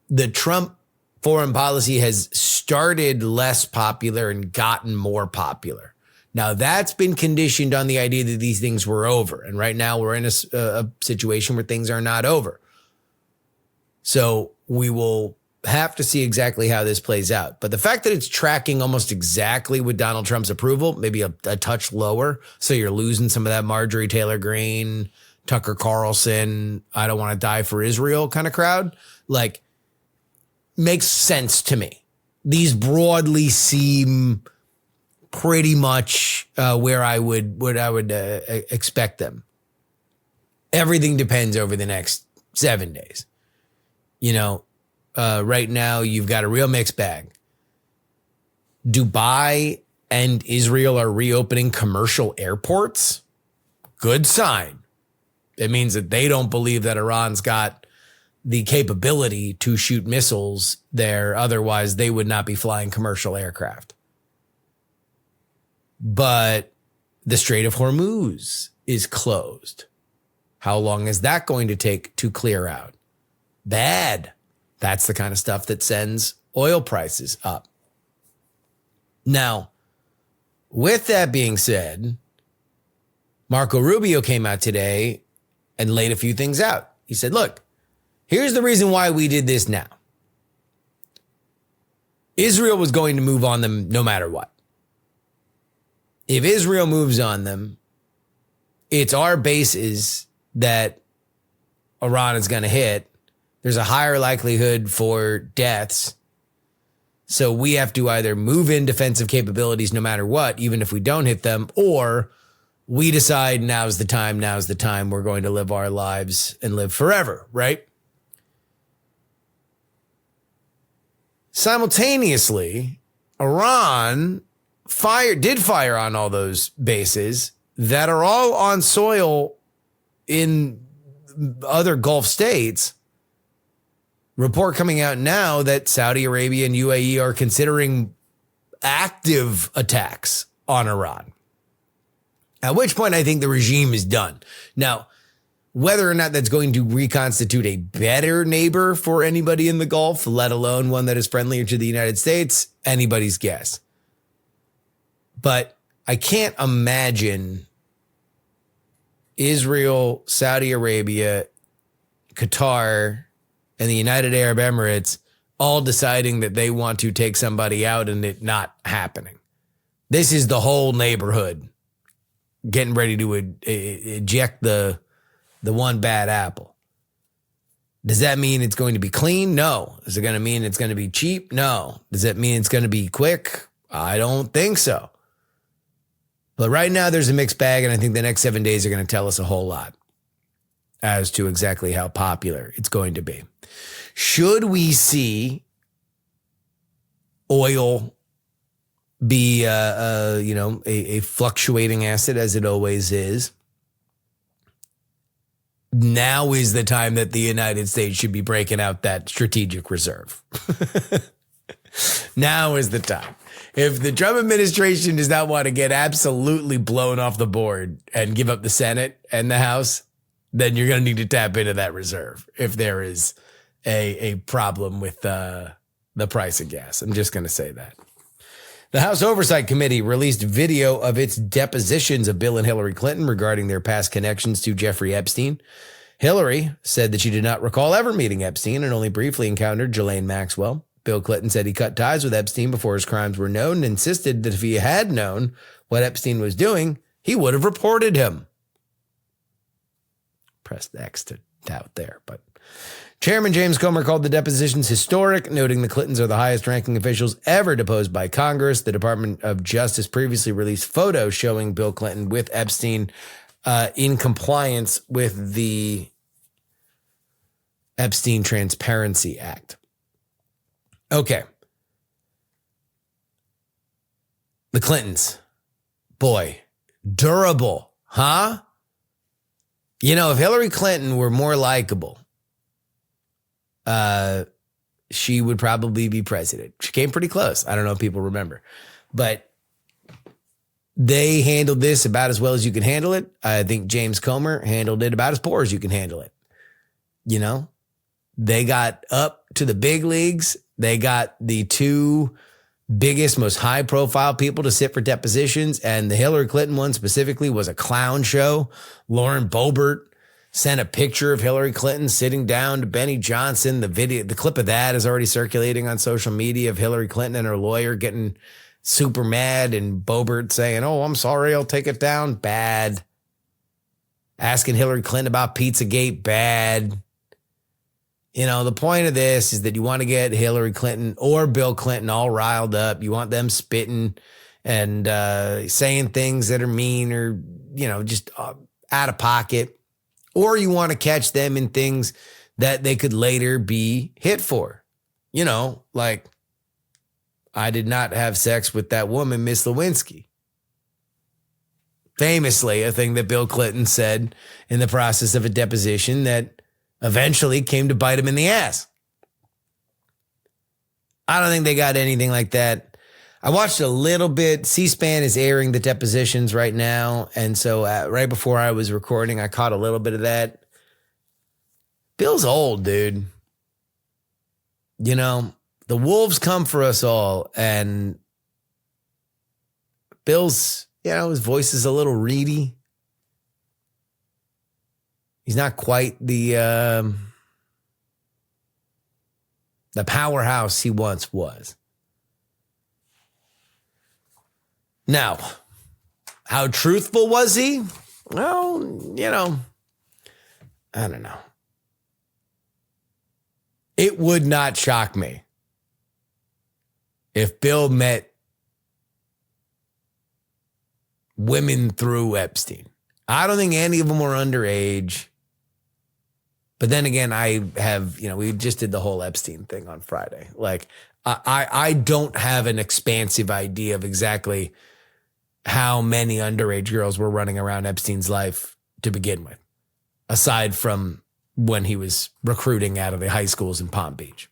the Trump foreign policy has started less popular and gotten more popular. Now, that's been conditioned on the idea that these things were over. And right now we're in a situation where things are not over. So we will have to see exactly how this plays out. But the fact that it's tracking almost exactly with Donald Trump's approval, maybe a touch lower, so you're losing some of that Marjorie Taylor Greene, Tucker Carlson, I don't want to die for Israel kind of crowd, makes sense to me. These broadly seem pretty much where I would expect them. Everything depends over the next 7 days. Right now you've got a real mixed bag. Dubai and Israel are reopening commercial airports. Good sign. It means that they don't believe that Iran's got the capability to shoot missiles there. Otherwise, they would not be flying commercial aircraft. But the Strait of Hormuz is closed. How long is that going to take to clear out? Bad. That's the kind of stuff that sends oil prices up. Now, with that being said, Marco Rubio came out today and laid a few things out. He said, look, here's the reason why we did this now. Israel was going to move on them no matter what. If Israel moves on them, it's our bases that Iran is going to hit. There's a higher likelihood for deaths. So we have to either move in defensive capabilities no matter what, even if we don't hit them, or we decide now's the time, we're going to live our lives and live forever, right? Simultaneously, Iran did fire on all those bases that are all on soil in other Gulf states. Report coming out now that Saudi Arabia and UAE are considering active attacks on Iran. At which point I think the regime is done. Now, whether or not that's going to reconstitute a better neighbor for anybody in the Gulf, let alone one that is friendlier to the United States, anybody's guess. But I can't imagine Israel, Saudi Arabia, Qatar, and the United Arab Emirates all deciding that they want to take somebody out and it not happening. This is the whole neighborhood getting ready to eject the one bad apple. Does that mean it's going to be clean? No. Is it going to mean it's going to be cheap? No. Does that mean it's going to be quick? I don't think so. But right now there's a mixed bag, and I think the next 7 days are going to tell us a whole lot as to exactly how popular it's going to be. Should we see oil be a fluctuating asset as it always is? Now is the time that the United States should be breaking out that strategic reserve. Now is the time. If the Trump administration does not want to get absolutely blown off the board and give up the Senate and the House, then you're going to need to tap into that reserve if there is a problem with the price of gas. I'm just going to say that. The House Oversight Committee released video of its depositions of Bill and Hillary Clinton regarding their past connections to Jeffrey Epstein. Hillary said that she did not recall ever meeting Epstein and only briefly encountered Ghislaine Maxwell. Bill Clinton said he cut ties with Epstein before his crimes were known and insisted that if he had known what Epstein was doing, he would have reported him. Press the X to doubt there, but Chairman James Comer called the depositions historic, noting the Clintons are the highest-ranking officials ever deposed by Congress. The Department of Justice previously released photos showing Bill Clinton with Epstein in compliance with the Epstein Transparency Act. Okay. The Clintons. Boy, durable, huh? You know, if Hillary Clinton were more likable, she would probably be president. She came pretty close. I don't know if people remember, but they handled this about as well as you can handle it. I think James Comer handled it about as poor as you can handle it. You know, they got up to the big leagues. They got the two biggest, most high profile people to sit for depositions. And the Hillary Clinton one specifically was a clown show. Lauren Boebert sent a picture of Hillary Clinton sitting down to Benny Johnson. The clip of that is already circulating on social media of Hillary Clinton and her lawyer getting super mad and Boebert saying, "Oh, I'm sorry, I'll take it down." Bad. Asking Hillary Clinton about Pizzagate. Bad. You know, the point of this is that you want to get Hillary Clinton or Bill Clinton all riled up. You want them spitting and saying things that are mean or, you know, just out of pocket. Or you want to catch them in things that they could later be hit for. You know, like, I did not have sex with that woman, Miss Lewinsky. Famously, a thing that Bill Clinton said in the process of a deposition that eventually came to bite him in the ass. I don't think they got anything like that. I watched a little bit. C-SPAN is airing the depositions right now. And so right before I was recording, I caught a little bit of that. Bill's old, dude. You know, the wolves come for us all. And Bill's, you know, his voice is a little reedy. He's not quite the powerhouse he once was. Now, how truthful was he? Well, you know, I don't know. It would not shock me if Bill met women through Epstein. I don't think any of them were underage. But then again, I have, you know, we just did the whole Epstein thing on Friday. Like, I don't have an expansive idea of exactly how many underage girls were running around Epstein's life to begin with, aside from when he was recruiting out of the high schools in Palm Beach.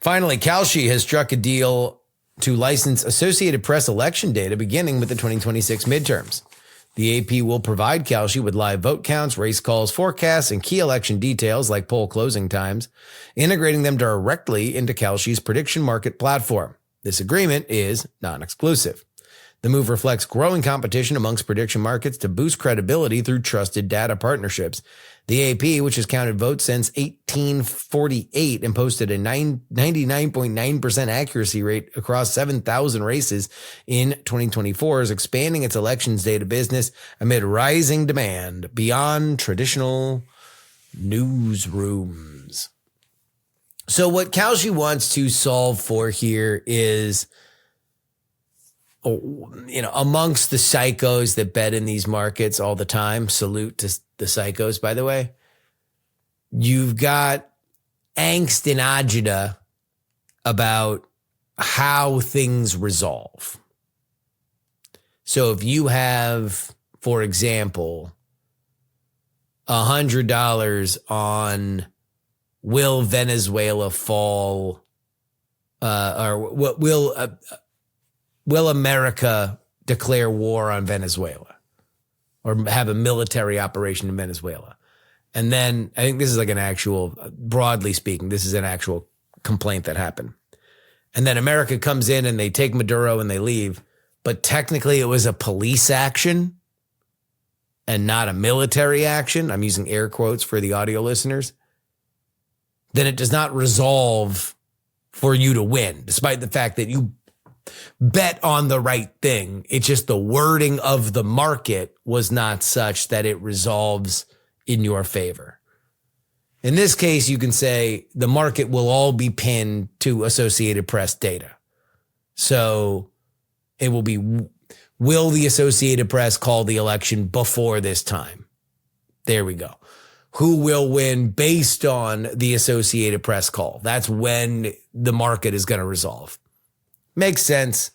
Finally, Kalshi has struck a deal to license Associated Press election data beginning with the 2026 midterms. The AP will provide Kalshi with live vote counts, race calls, forecasts, and key election details like poll closing times, integrating them directly into Kalshi's prediction market platform. This agreement is non-exclusive. The move reflects growing competition amongst prediction markets to boost credibility through trusted data partnerships. The AP, which has counted votes since 1848 and posted a 99.9% accuracy rate across 7,000 races in 2024, is expanding its elections data business amid rising demand beyond traditional newsrooms. So what Kalshi wants to solve for here is, amongst the psychos that bet in these markets all the time, salute to the psychos, by the way, you've got angst and agita about how things resolve. So if you have, for example, $100 on will Venezuela fall, or what will America declare war on Venezuela or have a military operation in Venezuela? And then I think this is like an actual, broadly speaking, this is an actual complaint that happened. And then America comes in and they take Maduro and they leave. But technically it was a police action and not a military action. I'm using air quotes for the audio listeners. Then it does not resolve for you to win, despite the fact that you bet on the right thing. It's just the wording of the market was not such that it resolves in your favor. In this case, you can say the market will all be pinned to Associated Press data. So it will be, will the Associated Press call the election before this time? There we go. Who will win based on the Associated Press call? That's when the market is going to resolve. Makes sense.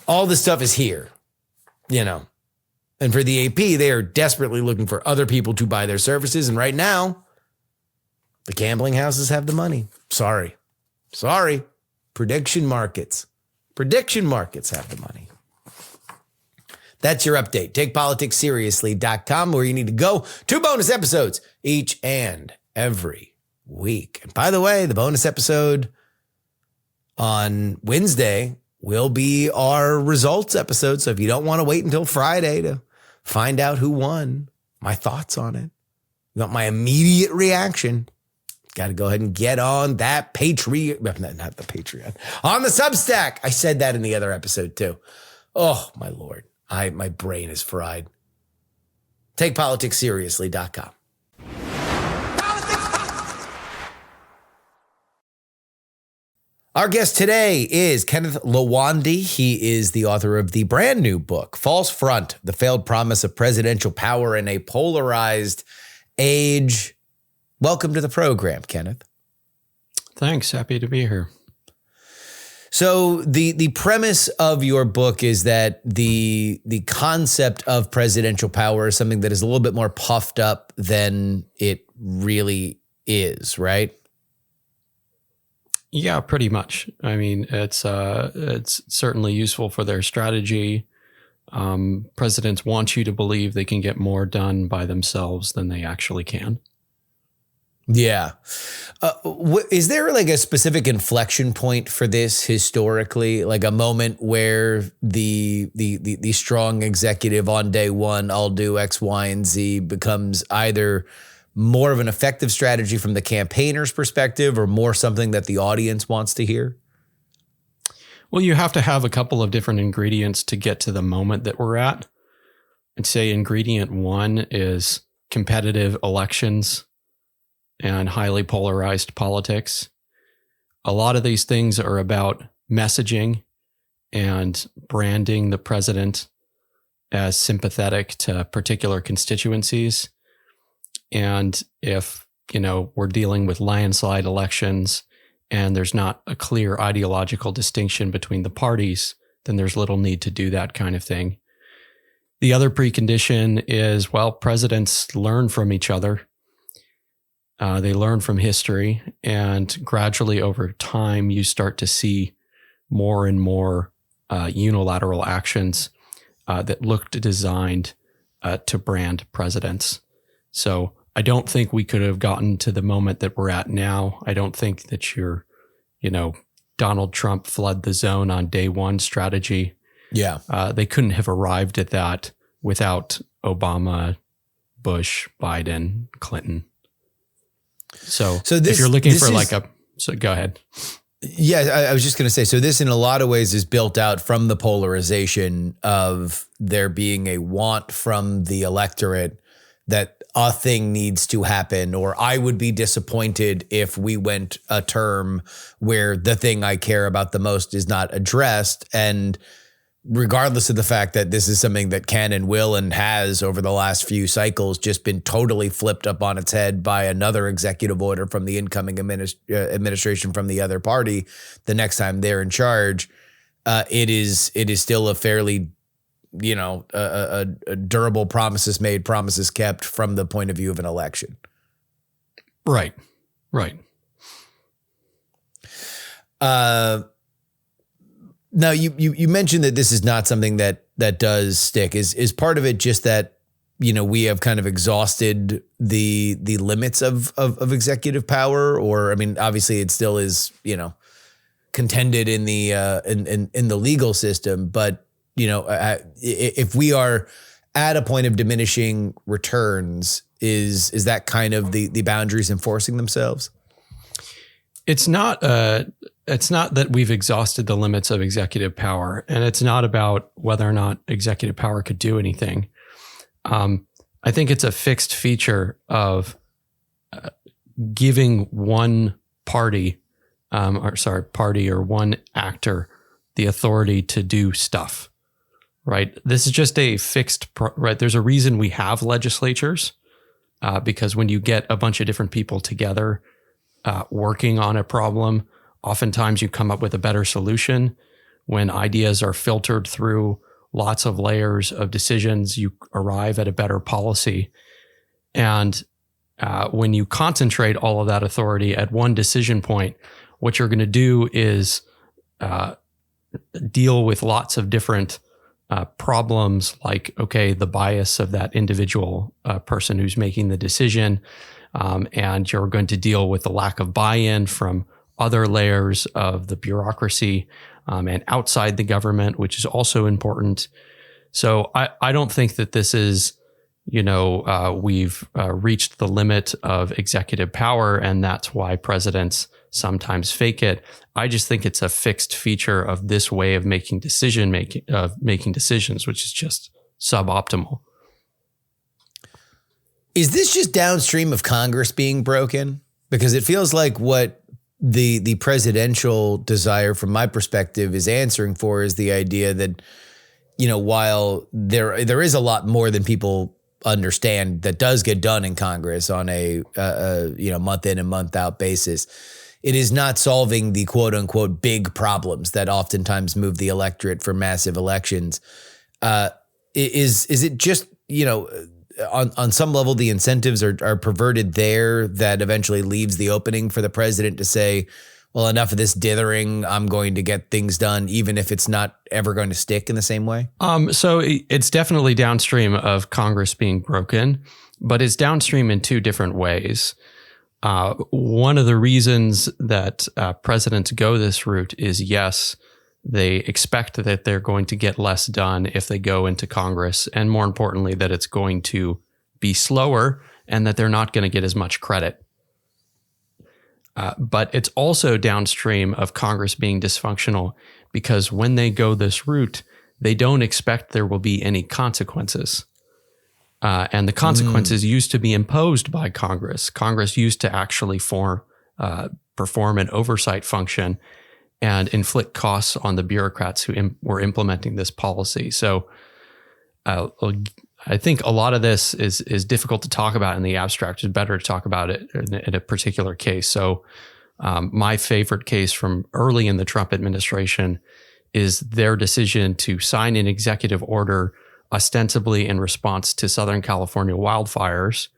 All this stuff is here, And for the AP, they are desperately looking for other people to buy their services. And right now, the gambling houses have the money. Sorry. Prediction markets have the money. That's your update. TakePoliticsSeriously.com, where you need to go. 2 bonus episodes each and every week. And by the way, the bonus episode on Wednesday will be our results episode. So if you don't want to wait until Friday to find out who won, my thoughts on it, you want my immediate reaction, got to go ahead and get on that Patreon, not the Patreon, on the Substack. I said that in the other episode too. Oh, my Lord. My brain is fried. TakePoliticsSeriously.com. Our guest today is Kenneth Lowande. He is the author of the brand new book, False Front, The Failed Promise of Presidential Power in a Polarized Age. Welcome to the program, Kenneth. Thanks. Happy to be here. So the premise of your book is that the concept of presidential power is something that is a little bit more puffed up than it really is, right? Yeah, pretty much. I mean, it's certainly useful for their strategy. Presidents want you to believe they can get more done by themselves than they actually can. Yeah. Is there like a specific inflection point for this historically, like a moment where the strong executive on day one, I'll do X, Y, and Z becomes either more of an effective strategy from the campaigner's perspective or more something that the audience wants to hear? Well, you have to have a couple of different ingredients to get to the moment that we're at. I'd say ingredient one is competitive elections and highly polarized politics. A lot of these things are about messaging and branding the president as sympathetic to particular constituencies. And if, we're dealing with landslide elections and there's not a clear ideological distinction between the parties, then there's little need to do that kind of thing. The other precondition is, presidents learn from each other. They learn from history, and gradually over time, you start to see more and more unilateral actions that look designed to brand presidents. So I don't think we could have gotten to the moment that we're at now. I don't think that your, Donald Trump flood the zone on day one strategy Yeah. They couldn't have arrived at that without Obama, Bush, Biden, Clinton. So this, if you're looking for is, so go ahead. Yeah, I was just going to say, so this in a lot of ways is built out from the polarization of there being a want from the electorate that a thing needs to happen, or I would be disappointed if we went a term where the thing I care about the most is not addressed. And regardless of the fact that this is something that can and will and has over the last few cycles just been totally flipped up on its head by another executive order from the incoming administration from the other party the next time they're in charge, it is still a fairly, a durable promises made, promises kept from the point of view of an election. Right. Now, you mentioned that this is not something that does stick. Is part of it just that, we have kind of exhausted the limits of executive power? Or, I mean, obviously it still is, contended in the in the legal system. But, if we are at a point of diminishing returns, is that kind of the boundaries enforcing themselves? It's not that we've exhausted the limits of executive power, and it's not about whether or not executive power could do anything. I think it's a fixed feature of giving one party or one actor the authority to do stuff, right? This is just a fixed, right? There's a reason we have legislatures, because when you get a bunch of different people together working on a problem, oftentimes you come up with a better solution. When ideas are filtered through lots of layers of decisions, you arrive at a better policy. And when you concentrate all of that authority at one decision point, what you're going to do is deal with lots of different problems, like, okay, the bias of that individual person who's making the decision, and you're going to deal with the lack of buy-in from other layers of the bureaucracy and outside the government, which is also important. So I don't think that this is, we've reached the limit of executive power, and that's why presidents sometimes fake it. I just think it's a fixed feature of this way of making decisions, which is just suboptimal. Is this just downstream of Congress being broken? Because it feels like what the presidential desire, from my perspective, is answering for is the idea that, while there is a lot more than people understand that does get done in Congress on a month in and month out basis, it is not solving the quote unquote big problems that oftentimes move the electorate for massive elections. Is it just, on some level, the incentives are perverted there that eventually leaves the opening for the president to say, well, enough of this dithering, I'm going to get things done, even if it's not ever going to stick in the same way? So it's definitely downstream of Congress being broken, but it's downstream in two different ways. One of the reasons that presidents go this route is, yes, they expect that they're going to get less done if they go into Congress, and more importantly, that it's going to be slower and that they're not going to get as much credit. But it's also downstream of Congress being dysfunctional, because when they go this route, they don't expect there will be any consequences. And the consequences used to be imposed by Congress. Congress used to actually perform an oversight function and inflict costs on the bureaucrats who were implementing this policy. So I think a lot of this is difficult to talk about in the abstract. It's better to talk about it in a particular case. So my favorite case from early in the Trump administration is their decision to sign an executive order ostensibly in response to Southern California wildfires,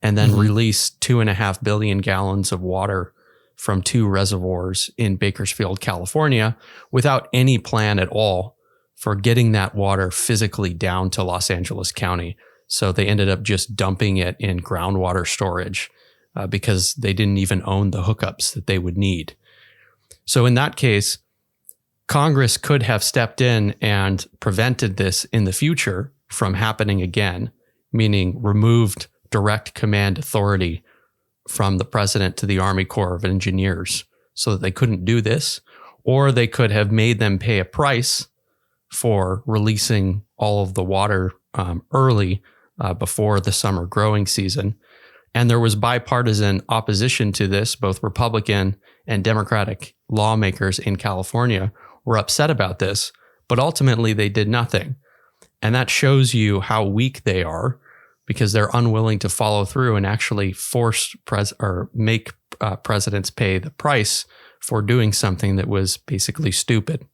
and then release 2.5 billion gallons of water from 2 reservoirs in Bakersfield, California, without any plan at all for getting that water physically down to Los Angeles County. So they ended up just dumping it in groundwater storage because they didn't even own the hookups that they would need. So in that case, Congress could have stepped in and prevented this in the future from happening again, meaning removed direct command authority from the president to the Army Corps of Engineers so that they couldn't do this, or they could have made them pay a price for releasing all of the water early before the summer growing season. And there was bipartisan opposition to this. Both Republican and Democratic lawmakers in California were upset about this, but ultimately they did nothing. And that shows you how weak they are, because they're unwilling to follow through and actually force make presidents pay the price for doing something that was basically stupid.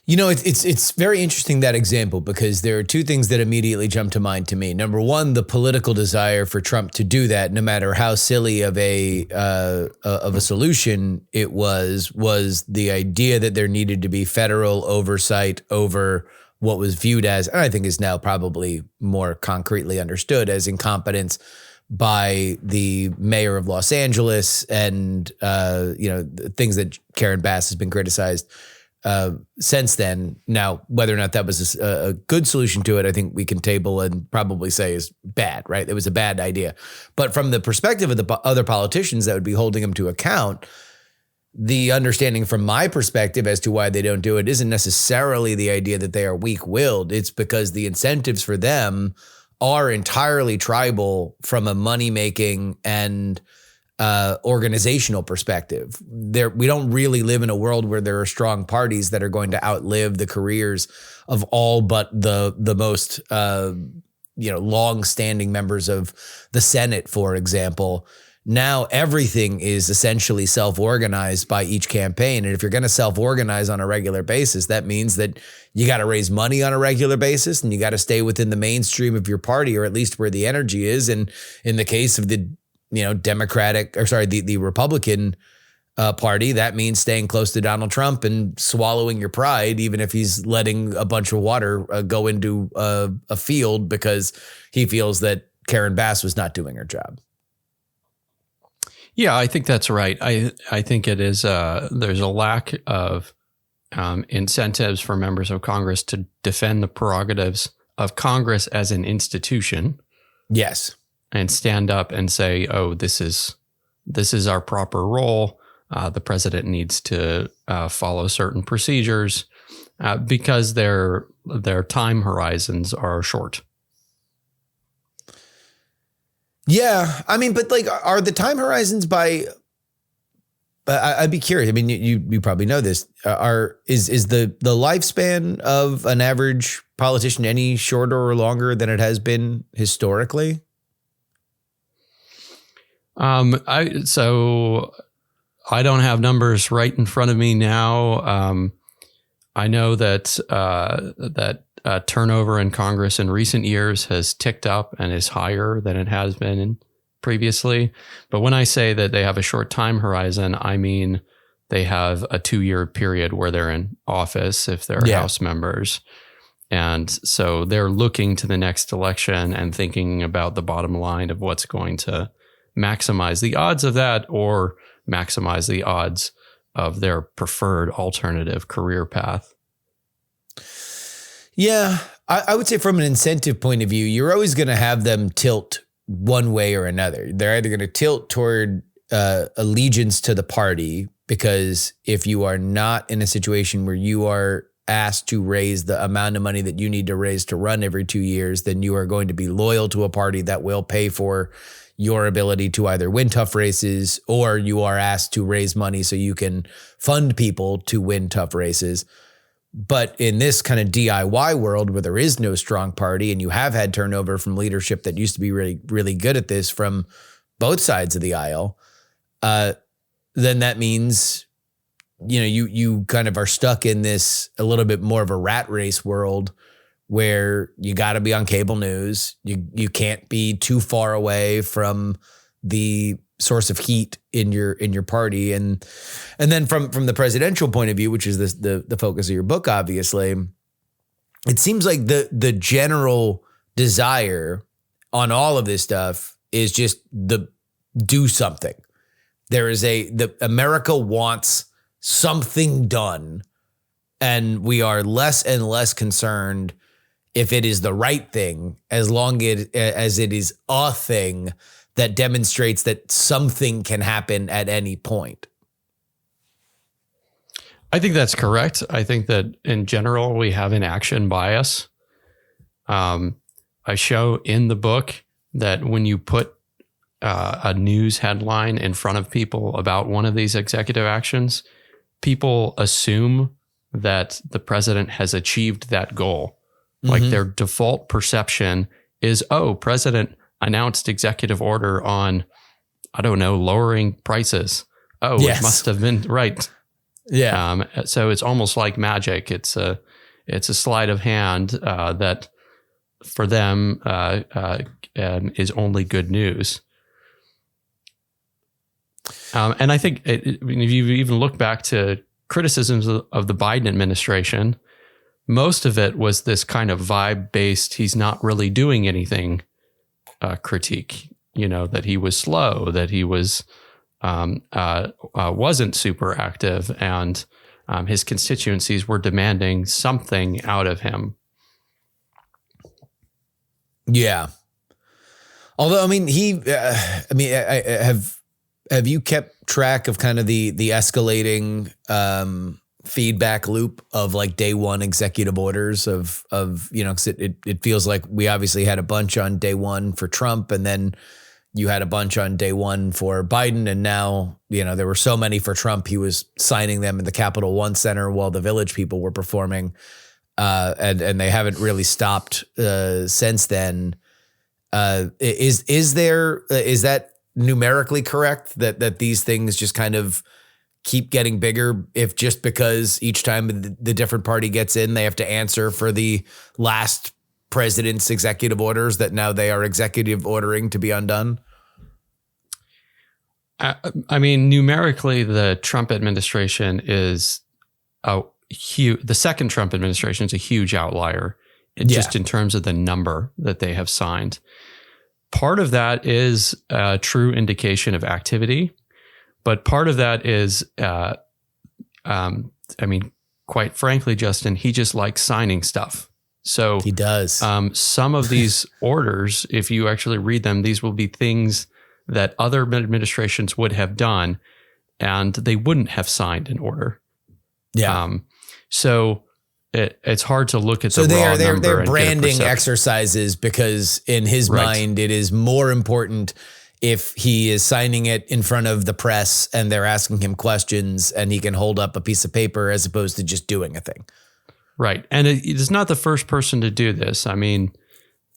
You know, it's very interesting, that example, because there are two things that immediately jump to mind to me. Number one, the political desire for Trump to do that, no matter how silly of a solution it was the idea that there needed to be federal oversight over what was viewed as, and I think is now probably more concretely understood as, incompetence by the mayor of Los Angeles, and things that Karen Bass has been criticized since then. Now, whether or not that was a good solution to it, I think we can table and probably say is bad, right? It was a bad idea. But from the perspective of the other politicians that would be holding him to account, the understanding from my perspective as to why they don't do it isn't necessarily the idea that they are weak-willed. It's because the incentives for them are entirely tribal from a money-making and organizational perspective. We don't really live in a world where there are strong parties that are going to outlive the careers of all but the most long-standing members of the Senate, for example. Now everything is essentially self-organized by each campaign. And if you're going to self-organize on a regular basis, that means that you got to raise money on a regular basis, and you got to stay within the mainstream of your party, or at least where the energy is. And in the case of the the Republican party, that means staying close to Donald Trump and swallowing your pride, even if he's letting a bunch of water go into a field because he feels that Karen Bass was not doing her job. Yeah, I think that's right. I think it is. There's a lack of incentives for members of Congress to defend the prerogatives of Congress as an institution. Yes, and stand up and say, "Oh, this is our proper role. The president needs to follow certain procedures because their time horizons are short." Yeah, I mean, but like, are the time horizons by? I'd be curious. I mean, you probably know this. Is the lifespan of an average politician any shorter or longer than it has been historically? I don't have numbers right in front of me now. I know that turnover in Congress in recent years has ticked up and is higher than it has been previously. But when I say that they have a short time horizon, I mean they have a 2-year period where they're in office if they're House members. And so they're looking to the next election and thinking about the bottom line of what's going to maximize the odds of that, or maximize the odds of their preferred alternative career path. Yeah, I would say from an incentive point of view, you're always going to have them tilt one way or another. They're either going to tilt toward allegiance to the party, because if you are not in a situation where you are asked to raise the amount of money that you need to raise to run every 2 years, then you are going to be loyal to a party that will pay for your ability to either win tough races, or you are asked to raise money so you can fund people to win tough races. But in this kind of DIY world where there is no strong party, and you have had turnover from leadership that used to be really, really good at this from both sides of the aisle, then that means, you kind of are stuck in this a little bit more of a rat race world where you got to be on cable news. You can't be too far away from the source of heat in your party, and then from the presidential point of view, which is the focus of your book, obviously, it seems like the general desire on all of this stuff is just do something. There is America wants something done. And we are less and less concerned if it is the right thing, as long as it is a thing that demonstrates that something can happen at any point. I think that's correct. I think that in general, we have an action bias. I show in the book that when you put a news headline in front of people about one of these executive actions, people assume that the president has achieved that goal. Like their default perception is, oh, president announced executive order on, I don't know, lowering prices. Oh, yes. It must have been right. Yeah. So it's almost like magic. It's a sleight of hand that for them is only good news. And I think if you even look back to criticisms of the Biden administration, most of it was this kind of vibe-based, he's not really doing anything critique. That he was slow, that he was wasn't super active, and his constituencies were demanding something out of him. Yeah. Although, I mean, have you kept track of kind of the escalating feedback loop of like day one executive orders of 'cause it feels like we obviously had a bunch on day one for Trump, and then you had a bunch on day one for Biden, and now, there were so many for Trump, he was signing them in the Capital One Center while the Village people were performing, and they haven't really stopped since then. Is that numerically correct that these things just kind of keep getting bigger, if just because each time the different party gets in, they have to answer for the last president's executive orders that now they are executive ordering to be undone? I mean, numerically, the Trump administration is the second Trump administration is a huge outlier, just in terms of the number that they have signed. Part of that is a true indication of activity, but part of that is, quite frankly, Justin, he just likes signing stuff. So he does. Some of these orders, if you actually read them, these will be things that other administrations would have done, and they wouldn't have signed an order. Yeah. So it's hard to look at the raw number. They're branding exercises, because in his mind, it is more important if he is signing it in front of the press and they're asking him questions and he can hold up a piece of paper as opposed to just doing a thing. Right. And it is not the first person to do this. During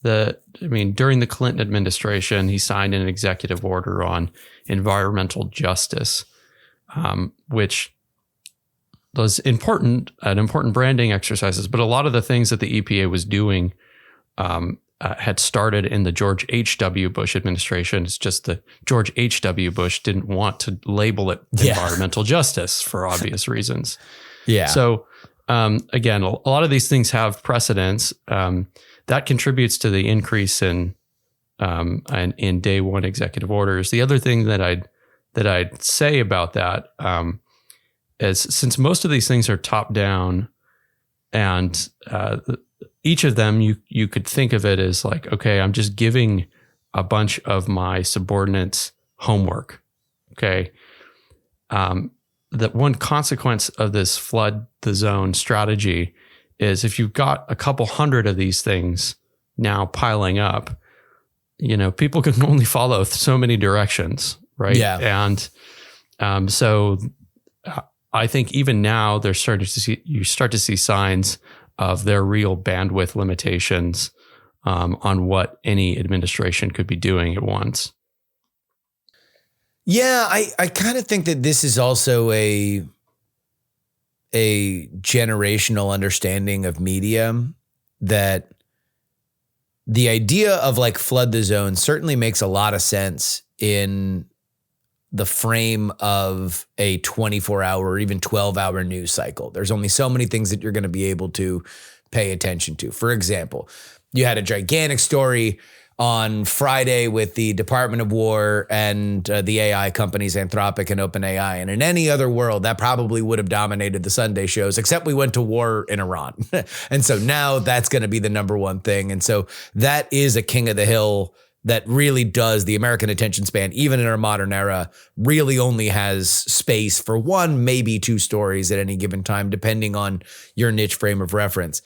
the Clinton administration, he signed an executive order on environmental justice, which was an important branding exercises. But a lot of the things that the EPA was doing had started in the George H.W. Bush administration. It's just that George H.W. Bush didn't want to label it environmental justice for obvious reasons. Yeah. So again, a lot of these things have precedence. That contributes to the increase in day one executive orders. The other thing that I'd say about that is, since most of these things are top down, and each of them you could think of it as like, okay, I'm just giving a bunch of my subordinates homework. Okay. That one consequence of this flood the zone strategy is, if you've got a couple hundred of these things now piling up, people can only follow so many directions, right? Yeah. And so I think even now you start to see signs of their real bandwidth limitations on what any administration could be doing at once. Yeah, I kind of think that this is also a generational understanding of media, that the idea of like flood the zone certainly makes a lot of sense in the frame of a 24-hour or even 12-hour news cycle. There's only so many things that you're going to be able to pay attention to. For example, you had a gigantic story on Friday with the Department of War and the AI companies Anthropic and OpenAI. And in any other world, that probably would have dominated the Sunday shows, except we went to war in Iran. And so now that's going to be the number one thing. And so that is a king of the hill that really does, the American attention span, even in our modern era, really only has space for one, maybe two stories at any given time, depending on your niche frame of reference.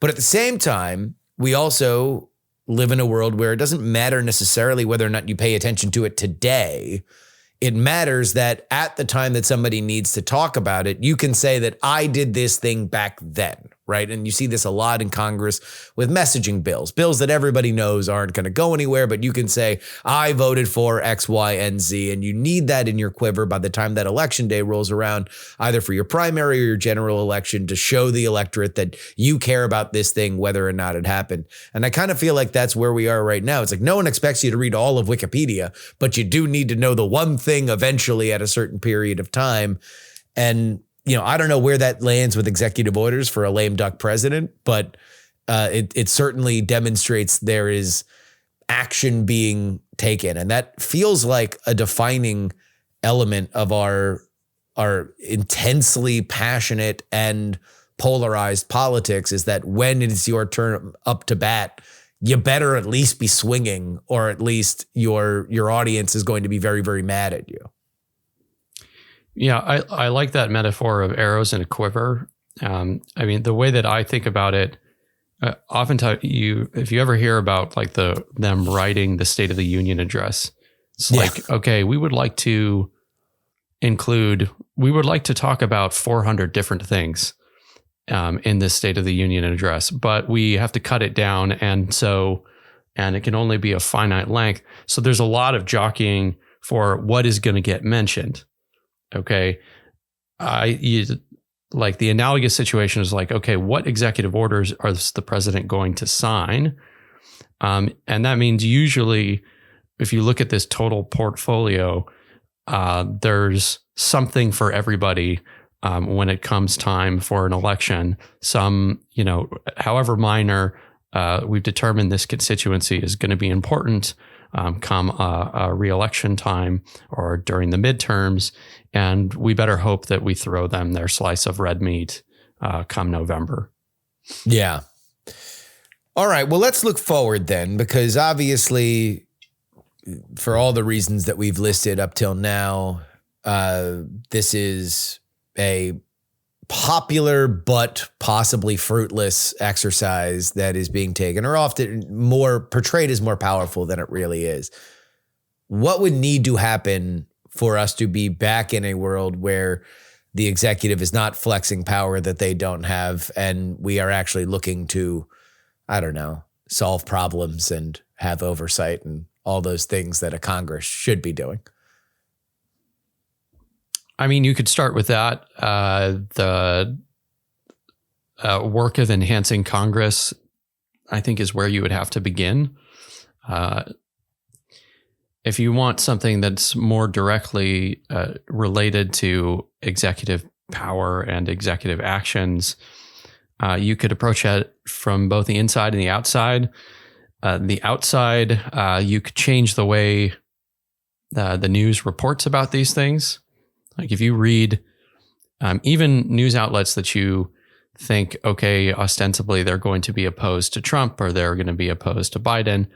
But at the same time, we also live in a world where it doesn't matter necessarily whether or not you pay attention to it today. It matters that at the time that somebody needs to talk about it, you can say that I did this thing back then, right? And you see this a lot in Congress with messaging bills that everybody knows aren't going to go anywhere, but you can say, I voted for X, Y, and Z, and you need that in your quiver by the time that election day rolls around, either for your primary or your general election, to show the electorate that you care about this thing, whether or not it happened. And I kind of feel like that's where we are right now. It's like no one expects you to read all of Wikipedia, but you do need to know the one thing eventually at a certain period of time. And I don't know where that lands with executive orders for a lame duck president, but it certainly demonstrates there is action being taken. And that feels like a defining element of our intensely passionate and polarized politics, is that when it's your turn up to bat, you better at least be swinging, or at least your audience is going to be very, very mad at you. Yeah, I like that metaphor of arrows in a quiver. I mean, the way that I think about it, oftentimes if you ever hear about like them writing the State of the Union address, it's like, okay, we would like to talk about 400 different things in this State of the Union address, but we have to cut it down, and it can only be a finite length. So there's a lot of jockeying for what is going to get mentioned. Okay. Like the analogous situation is like, okay, what executive orders is the president going to sign? And that means usually if you look at this total portfolio, there's something for everybody when it comes time for an election. Some, however minor, we've determined this constituency is going to be important come a re-election time or during the midterms, and we better hope that we throw them their slice of red meat come November. Yeah. All right. Well, let's look forward then, because obviously, for all the reasons that we've listed up till now, this is a popular but possibly fruitless exercise that is being taken, or often more portrayed as more powerful than it really is. What would need to happen for us to be back in a world where the executive is not flexing power that they don't have, and we are actually looking to, I don't know, solve problems and have oversight and all those things that a Congress should be doing? I mean, you could start with that. The work of enhancing Congress, I think, is where you would have to begin. If you want something that's more directly related to executive power and executive actions, you could approach it from both the inside and the outside. The outside, you could change the way the news reports about these things. Like if you read even news outlets that you think, okay, ostensibly they're going to be opposed to Trump or they're going to be opposed to Biden,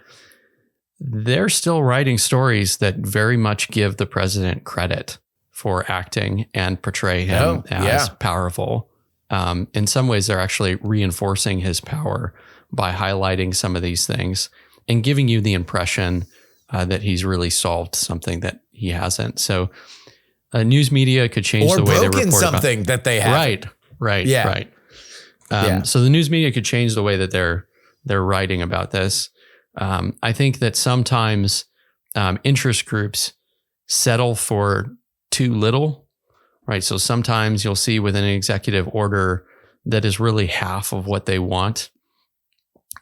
they're still writing stories that very much give the president credit for acting and portray him as powerful. In some ways, they're actually reinforcing his power by highlighting some of these things and giving you the impression that he's really solved something that he hasn't. So news media could change the way they report something that they have. Right. So the news media could change the way that they're writing about this. I think that sometimes interest groups settle for too little, right? So sometimes you'll see within an executive order that is really half of what they want.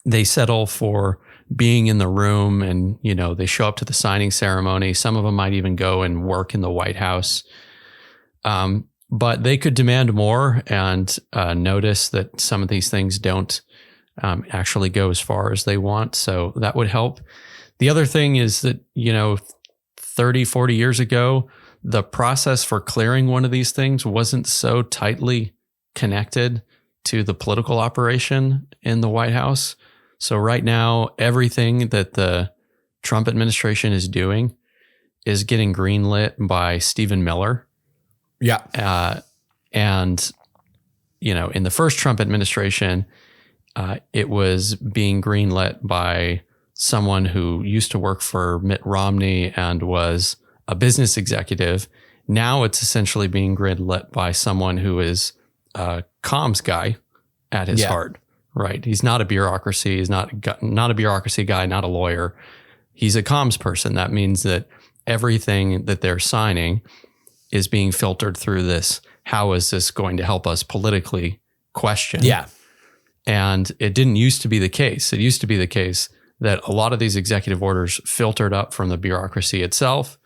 They settle for being in the room and, they show up to the signing ceremony. Some of them might even go and work in the White House. But they could demand more and notice that some of these things don't actually go as far as they want. So that would help. The other thing is that, 30, 40 years ago, the process for clearing one of these things wasn't so tightly connected to the political operation in the White House. So right now, everything that the Trump administration is doing is getting greenlit by Stephen Miller. Yeah. And, in the first Trump administration, it was being greenlit by someone who used to work for Mitt Romney and was a business executive. Now it's essentially being greenlit by someone who is a comms guy at his heart, right? He's not a bureaucracy. He's not a bureaucracy guy, not a lawyer. He's a comms person. That means that everything that they're signing is being filtered through this. How is this going to help us politically question? Yeah. And it didn't used to be the case. It used to be the case that a lot of these executive orders filtered up from the bureaucracy itself.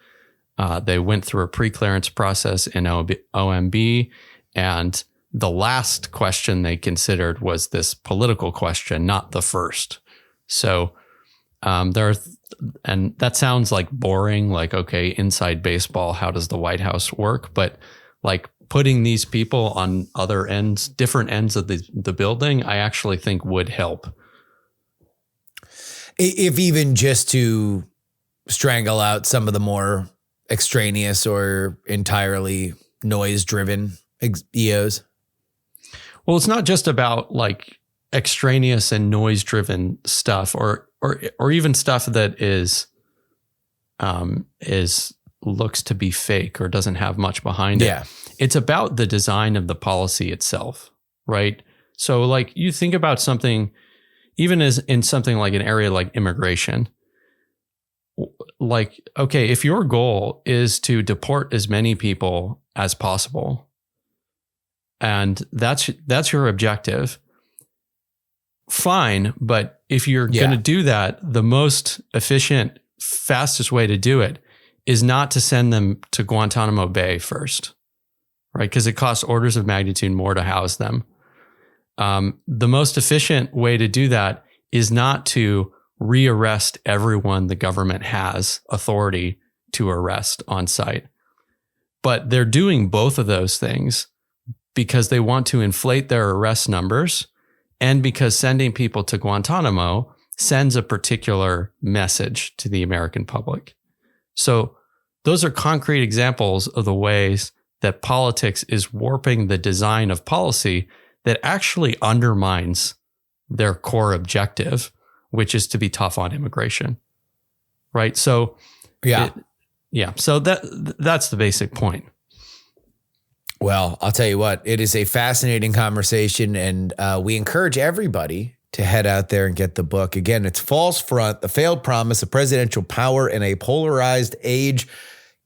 They went through a pre-clearance process in OMB, and the last question they considered was this political question, not the first. So and that sounds like boring, like, okay, inside baseball, how does the White House work? But like putting these people on other ends, different ends of the building, I actually think would help. If even just to strangle out some of the more extraneous or entirely noise-driven EOs. Well, it's not just about like extraneous and noise-driven stuff, or even stuff that is looks to be fake or doesn't have much behind it. Yeah. It's about the design of the policy itself, right? So like you think about something, even as in something like an area like immigration, like, okay, if your goal is to deport as many people as possible, and that's your objective, fine. But if you're going to do that, the most efficient, fastest way to do it is not to send them to Guantanamo Bay first, right? Because it costs orders of magnitude more to house them. The most efficient way to do that is not to rearrest everyone the government has authority to arrest on site. But they're doing both of those things because they want to inflate their arrest numbers, and because sending people to Guantanamo sends a particular message to the American public. So those are concrete examples of the ways that politics is warping the design of policy that actually undermines their core objective, which is to be tough on immigration. Right? So so that's the basic point. Well, I'll tell you what, it is a fascinating conversation, and we encourage everybody to head out there and get the book. Again, it's False Front, The Failed Promise of Presidential Power in a Polarized Age.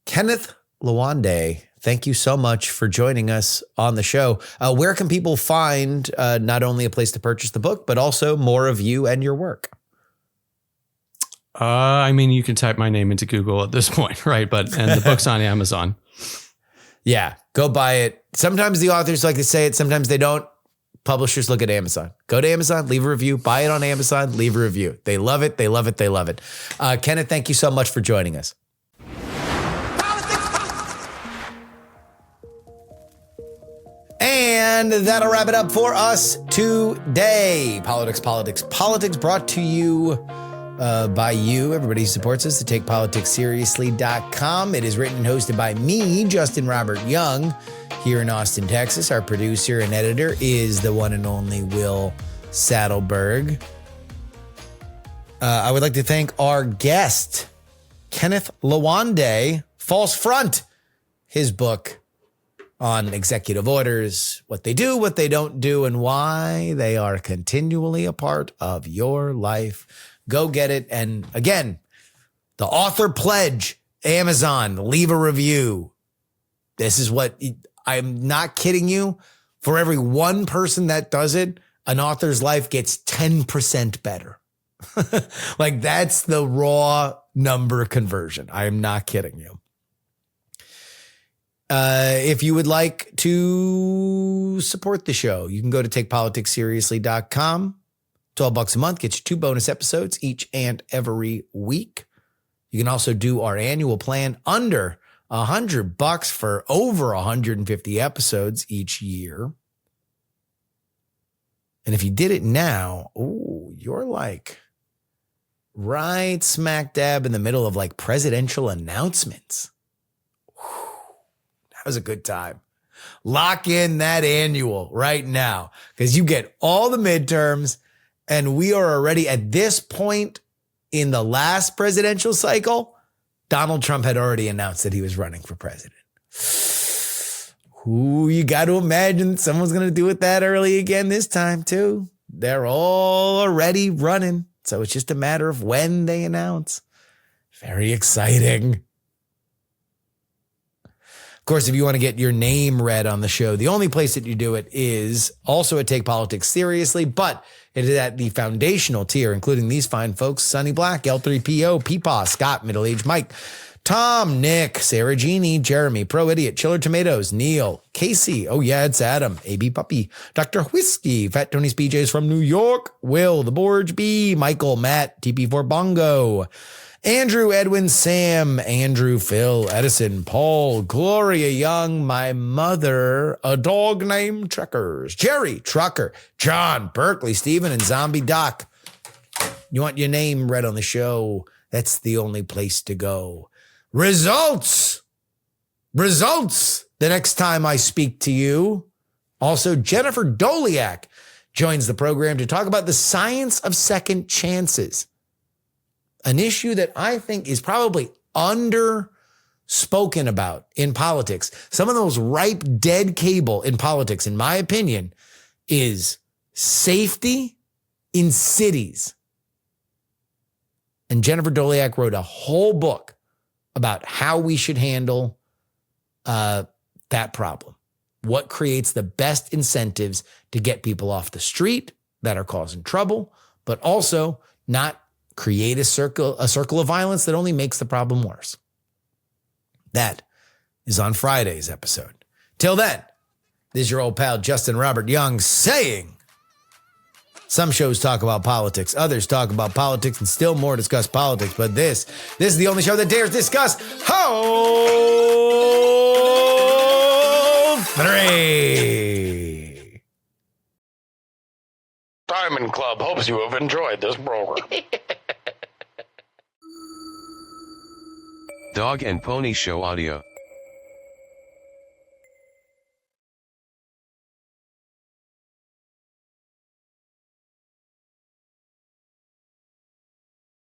Kenneth Lowande, thank you so much for joining us on the show. Where can people find not only a place to purchase the book, but also more of you and your work? You can type my name into Google at this point, right? And the book's on Amazon. Yeah, go buy it. Sometimes the authors like to say it, sometimes they don't. Publishers look at Amazon. Go to Amazon, leave a review, buy it on Amazon, leave a review. They love it, they love it, they love it. Kenneth, thank you so much for joining us. And that'll wrap it up for us today. Politics brought to you by you, everybody who supports us, to TakePoliticsSeriously.com. It is written and hosted by me, Justin Robert Young, here in Austin, Texas. Our producer and editor is the one and only Will Saddleberg. I would like to thank our guest, Kenneth Lowande, False Front, his book on executive orders, what they do, what they don't do, and why they are continually a part of your life. Go get it. And again, the author pledge, Amazon, leave a review. This is what, I'm not kidding you. For every one person that does it, an author's life gets 10% better. Like that's the raw number conversion. I am not kidding you. If you would like to support the show, you can go to TakePoliticsSeriously.com. $12 a month gets you 2 bonus episodes each and every week. You can also do our annual plan under $100 for over 150 episodes each year. And if you did it now, you're like right smack dab in the middle of like presidential announcements. That was a good time. Lock in that annual right now because you get all the midterms, and we are already at this point in the last presidential cycle. Donald Trump had already announced that he was running for president. Ooh, you got to imagine someone's going to do it that early again this time too. They're all already running. So it's just a matter of when they announce. Very exciting. Of course, if you want to get your name read on the show, the only place that you do it is also at Take Politics Seriously, but it is at the foundational tier, including these fine folks: Sonny Black, L3PO, Peepaw, Scott, Middle-Aged Mike, Tom, Nick, Sarah Jeannie, Jeremy, Pro Idiot, Chiller Tomatoes, Neil, Casey, oh yeah, it's Adam, AB Puppy, Dr. Whiskey, Fat Tony's PJs from New York, Will, The Borge B, Michael, Matt, TP4 Bongo, Andrew, Edwin, Sam, Andrew, Phil, Edison, Paul, Gloria Young, my mother, a dog named Checkers, Jerry, Trucker, John, Berkeley, Steven, and Zombie Doc. You want your name read on the show? That's the only place to go. Results the next time I speak to you. Also, Jennifer Doliak joins the program to talk about the science of second chances, an issue that I think is probably underspoken about in politics. Some of the most ripe dead cable in politics, in my opinion, is safety in cities. And Jennifer Doliak wrote a whole book about how we should handle that problem. What creates the best incentives to get people off the street that are causing trouble, but also not create a circle of violence that only makes the problem worse. That is on Friday's episode. Till then, this is your old pal Justin Robert Young saying, some shows talk about politics, others talk about politics, and still more discuss politics. But this is the only show that dares discuss Hole 3. Diamond Club hopes you have enjoyed this program. Dog and Pony Show audio.